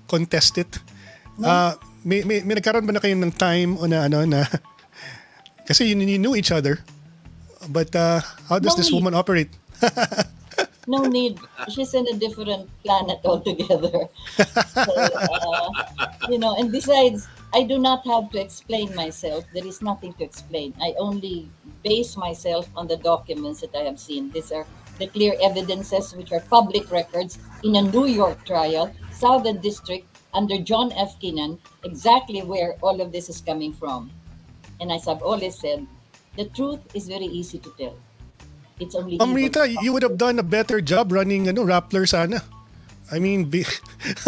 contest it? May nagkaroon ba na kayo ng time o na kasi you knew each other, but how does No this need. woman operate? no need. She's in a different planet altogether. So, and besides, I do not have to explain myself. There is nothing to explain. I only base myself on the documents that I have seen. These are the clear evidences, which are public records in a New York trial, Southern District, under John F. Keenan, exactly where all of this is coming from. And as I've always said, the truth is very easy to tell. It's only Ma'am evil. Rita, you would have done a better job running Rappler sana. I mean,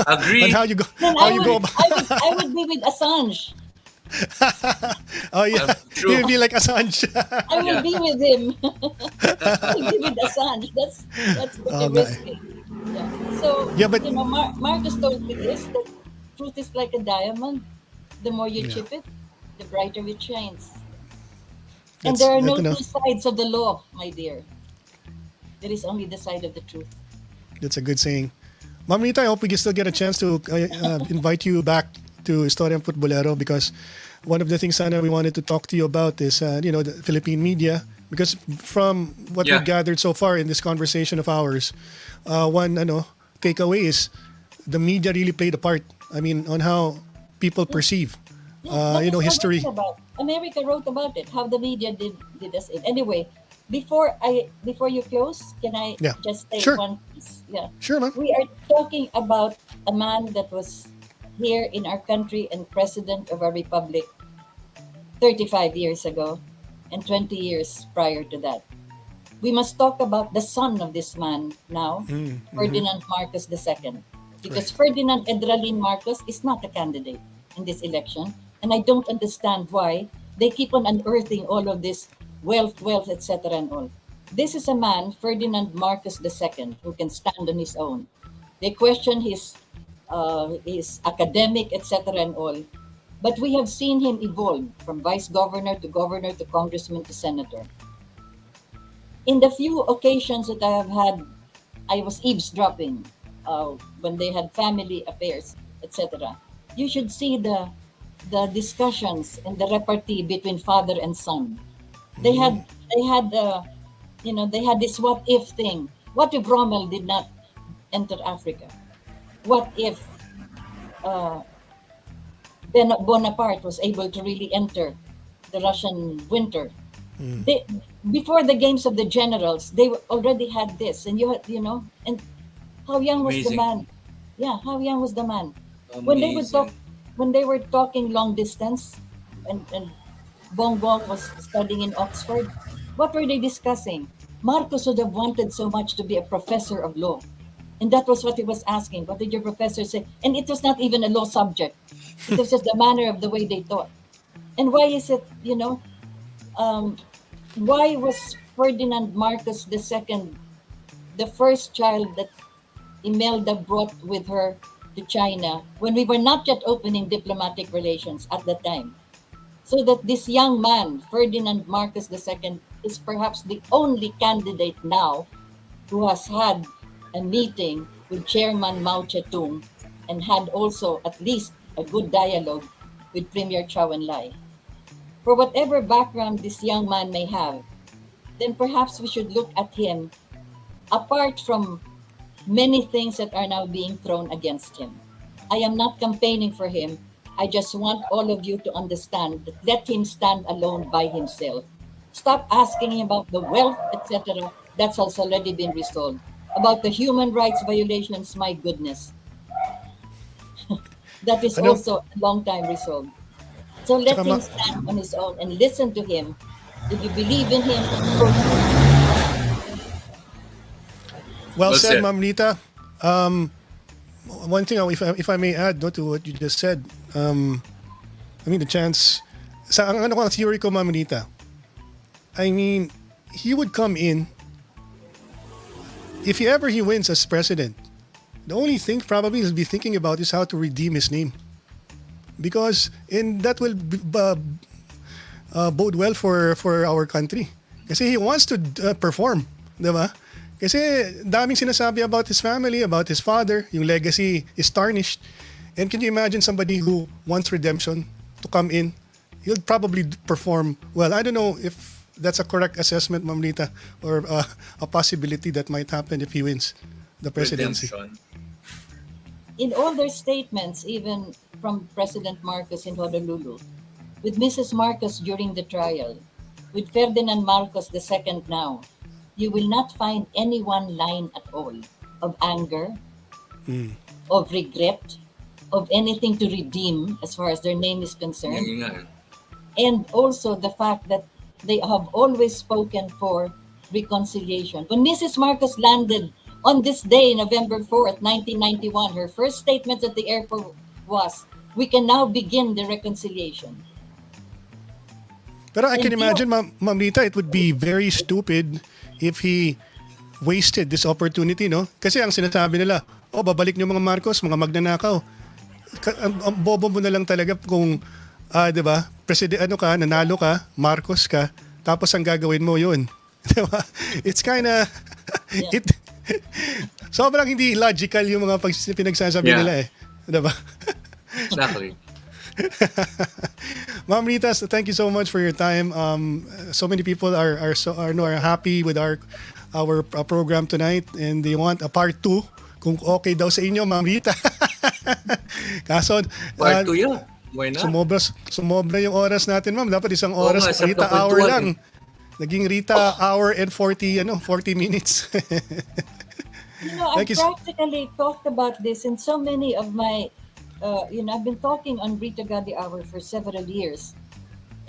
Agree. on how you go, Then how you go about. I would be with Assange. Oh yeah, True. you'd be like Assange. I will be with him. I will be with Assange. That's Oh, pretty risky. Yeah. So Yeah, but- Marcus told me this, that truth is like a diamond. The more you Yeah. chip it, the brighter it shines. And That's- there are no that, two sides of the law, my dear. There is only the side of the truth. That's a good saying. Ma'am Rita, I hope we can still get a chance to invite you back to Istoryang Futbolero because one of the things sana we wanted to talk to you about is the Philippine media, because from what Yeah. we've gathered so far in this conversation of ours, one takeaway is the media really played a part. I mean, on how people perceive That is what history. it's about. America wrote about it, how the media did us in. Anyway, before you close, can I Yeah. just say Sure. one piece? Yeah. Sure, ma'am. We are talking about a man that was here in our country and president of our republic 35 years ago and 20 years prior to that. We must talk about the son of this man now, Ferdinand Marcos II. Because Ferdinand Edralin Marcos is not a candidate in this election. And I don't understand why They keep on unearthing all of this wealth, etc. and all. This is a man, Ferdinand Marcos II, who can stand on his own. They question his academic, etc. and all. But we have seen him evolve from vice governor to congressman to senator. In the few occasions that I have had, I was eavesdropping when they had family affairs, etc. You should see the discussions and the repartee between father and son. They had they had they had this what if thing. What if Rommel did not enter Africa? What if uh, Bonaparte was able to really enter the Russian winter? They, before the games of the generals, they already had this, and and how young was the Amazing. man? Yeah, how young was the man? When they would talk, Amazing. when they were talking long distance, and Bongbong was studying in Oxford, what were they discussing? Marcos would have wanted so much to be a professor of law. And that was what he was asking. What did your professor say? And it was not even a law subject. It was just the manner of the way they taught. And why is it, um, why was Ferdinand Marcos II the first child that Imelda brought with her to China when we were not yet opening diplomatic relations at the time? So that this young man, Ferdinand Marcos II, is perhaps the only candidate now who has had a meeting with Chairman Mao Zedong and had also at least a good dialogue with Premier Chou En-lai. For whatever background this young man may have, then perhaps we should look at him apart from many things that are now being thrown against him. I am not campaigning for him. I just want all of you to understand that let him stand alone by himself. Stop asking him about the wealth, etc. That's has already been resolved. About the human rights violations, my goodness. That is Ano, also a long time resolved. So let tsaka him stand on his own and listen to him. If you believe in him, proceed. well Well said, said. Ma'am Rita. One thing, if I may add, no, to what you just said, I mean, the chance, sa ang ano ko, theory ko, Ma'am Rita, I mean, he would come in, if he wins as president, the only thing probably he'll be thinking about is how to redeem his name. Because that will bode well for our country. Kasi he wants to perform, di ba? Kasi daming sinasabi about his family, about his father, yung legacy is tarnished. And can you imagine somebody who wants redemption to come in? He'll probably perform well. I don't know if that's a correct assessment, Ma'am Rita, or a possibility that might happen if he wins the presidency. Redemption. In all their statements, even from President Marcos in Honolulu, with Mrs. Marcos during the trial, with Ferdinand Marcos II now, you will not find any one line at all of anger, of regret, of anything to redeem as far as their name is concerned. Yun nga eh. And also the fact that they have always spoken for reconciliation. When Mrs. Marcos landed on this day, November 4th, 1991, her first statement at the airport was, "We can now begin the reconciliation." Pero I can And imagine, Ma'am Rita, it would be very stupid if he wasted this opportunity, no? Kasi ang sinasabi nila, babalik niyo mga Marcos, mga magnanakaw. Ang bobo mo na lang talaga kung, di ba, nanalo ka, Marcos ka, tapos ang gagawin mo yun. Di ba? It's kinda, Yeah. sobrang hindi logical yung mga pinagsasabi Yeah. nila eh. Di ba? Exactly. Ma'am Rita, thank you so much for your time. So many people are happy with our program tonight, and they want a part 2 kung okay daw sa inyo, Ma'am Rita. Kaso Part 2 yun. Why not? sumobra yung oras natin, Ma'am. Dapat isang Oo oras, nga, sarap Rita ng hour kwentuhan lang. Naging Rita hour and 40 minutes. I've Thank you. practically talked about this in so many of my, I've been talking on Rita Gadi Hour for several years.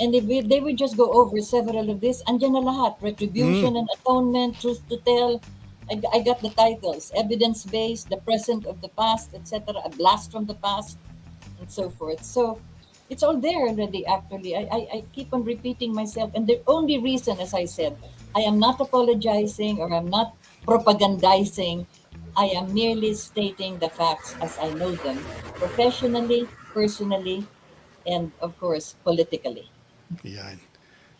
And if they would just go over several of this, andyan na lahat, retribution and atonement, truth to tell. I got the titles, evidence-based, the present of the past, etc., a blast from the past, and so forth. So It's all there already, actually. I keep on repeating myself. And the only reason, as I said, I am not apologizing or I'm not propagandizing. I am merely stating the facts as I know them, professionally, personally, and of course, politically. Yan.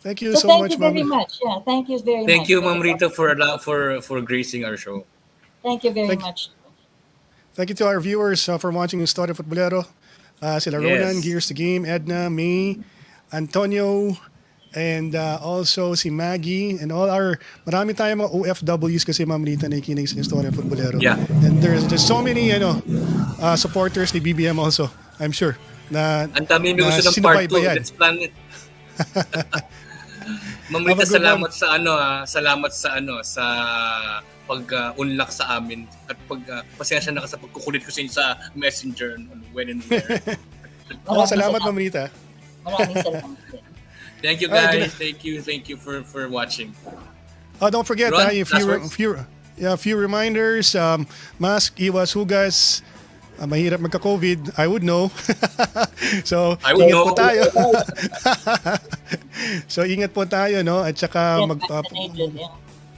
Thank you So so thank you much, very Ma'am. much. Yeah, thank you very Thank much you, for Ma'am this Rita, opportunity. for gracing our show. Thank you very Thank, much. thank you to our viewers for watching Istoryang Futbolero. Sila Ronan, Yes. Gears the Game, Edna, May, Antonio, and also si Maggie, and all our, marami tayong mga OFWs kasi Ma'am Rita nakikinig sa Istoryang Futbolero. Yeah. And there's just so many, supporters ni BBM also, I'm sure, Ang dami may gusto ng part 2. Let's plan it. Ma'am Have a Rita, good one. salamat sa pag-unlock sa amin at pasensya na ka sa pagkukulit ko sa inyo sa Messenger when and where. Salamat Ma'am Rita. Maraming salamat. Thank you Alright, guys. Thank you for watching. Don't forget, Ron, a last few reminders, mask, iwas, hugas, mahirap magka-COVID, I would know. So, I would ingat know. po tayo. So, ingat po tayo, no? At saka, Get vaccinated,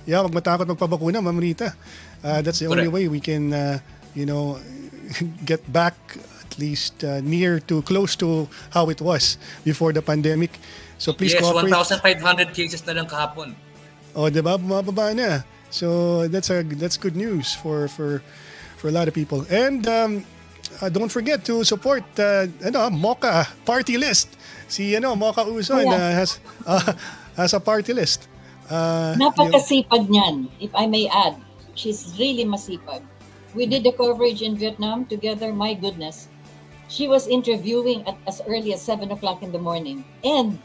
wag matakot magpabakuna, Ma'am Rita. That's the only Correct. way we can, get back at least close to how it was before the pandemic. So, please Yes, cooperate. 1,500 cases na lang kahapon. Oh, 'di ba? Bumababa na. So that's good news for a lot of people. And don't forget to support Mocha party list. Si Mocha Uson has a party list. Napakasipag niyan, if I may add. She's really masipag. We did the coverage in Vietnam together. My goodness. She was interviewing at as early as 7 o'clock in the morning. And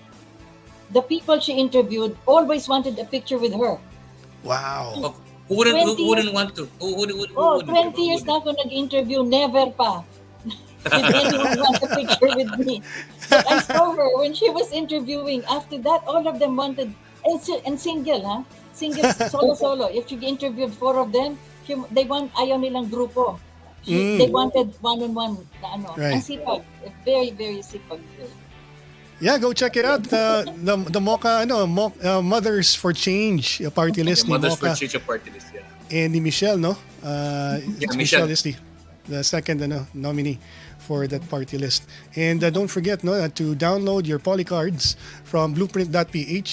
the people she interviewed always wanted a picture with her. Wow. Who wouldn't 20 want to? Who wouldn't? 20 years na ako nag-interview, never pa. Did anyone want a picture with me? But I saw her when she was interviewing. After that, all of them wanted, and single, ha? Single, solo. If she interviewed 4 of them, they want, ayaw nilang grupo. They wanted one-on-one na Right. Ang sipag. Very, very sipag. Yeah, go check it out. The Mocha Mothers for Change party list ni Mothers for Mocha Change party list, yeah. and ni Michelle, no? Michelle Michelle. is the second nominee for that party list. And don't forget to download your polycards from blueprint.ph.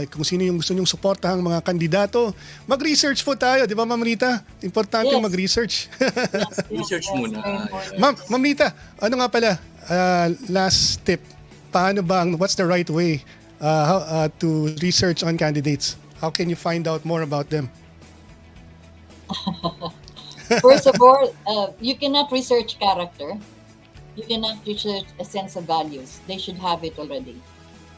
Kung sino yung gusto nyong suportahang mga kandidato, mag-research po tayo, di ba Ma'am Rita? Importante Yes. mag-research. Research muna. Ma'am Rita, ano nga pala, last tip, what's the right way to research on candidates? How can you find out more about them? First of all, you cannot research character. You cannot research a sense of values. They should have it already.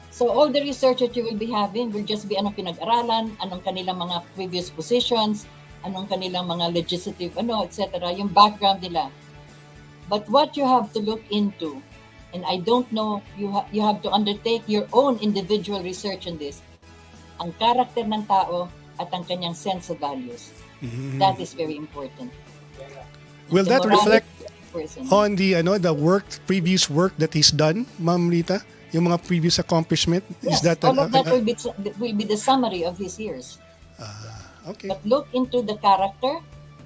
So all the research that you will be having will just be anong pinag-aralan, anong kanilang mga previous positions, anong kanilang mga legislative, etc., yung background nila. But what you have to look into, and I don't know, you have to undertake your own individual research on this, ang character ng tao at ang kanyang sense of values. That is very important. Will The that morality reflect of the person. on the previous work that he's done, Ma'am Rita? Yung mga previous accomplishment? Yes, Is that all of that will be the summary of his years. okay? But look into the character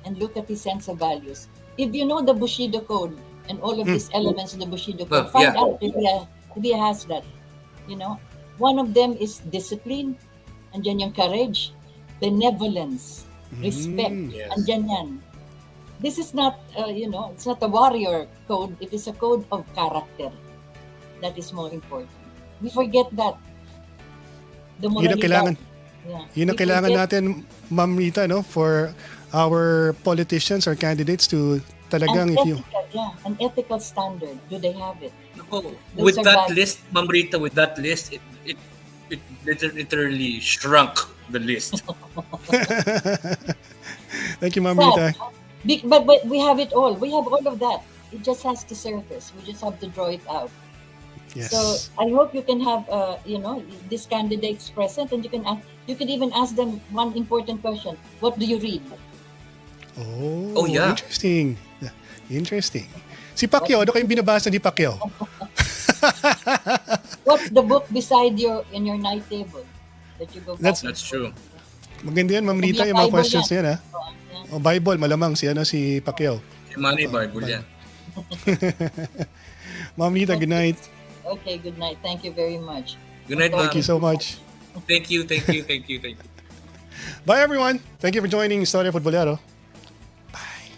and look at his sense of values. If you know the Bushido Code and all of these elements of the Bushido Code, find out if he has that. One of them is discipline, andyan yung courage, benevolence, respect, Yes. andyan yan. This is not, it's not a warrior code. It is a code of character. That is more important. We forget that. The Yun ang kailangan. Yeah. Yun ang We kailangan forget- natin, Ma'am Rita, for our politicians or candidates to talagang an ethical standard. Do they have it? Nako, Those with are that bad. list, Ma'am Rita, it literally shrunk the list. Thank you, Ma'am Sad. Rita. But we have it all. We have all of that. It just has to surface. We just have to draw it out. Yes. So I hope you can have, these candidates present, and you can even ask them one important question: what do you read? Oh, yeah. Interesting. Si Pacquiao, ano kayong binabasa ni Pacquiao? What's the book beside in your night table that you go back? That's true. Maganda yan, Ma'am Rita, yung mga questions yan, ha? O, Bible, malamang si Pacquiao. Si Manny Bible yan. Ma'am Rita, good night. Okay, good night. Thank you very much. Good night, ma'am. Thank you so much. Thank you. Bye, everyone. Thank you for joining Istoryang Futbolero. Bye.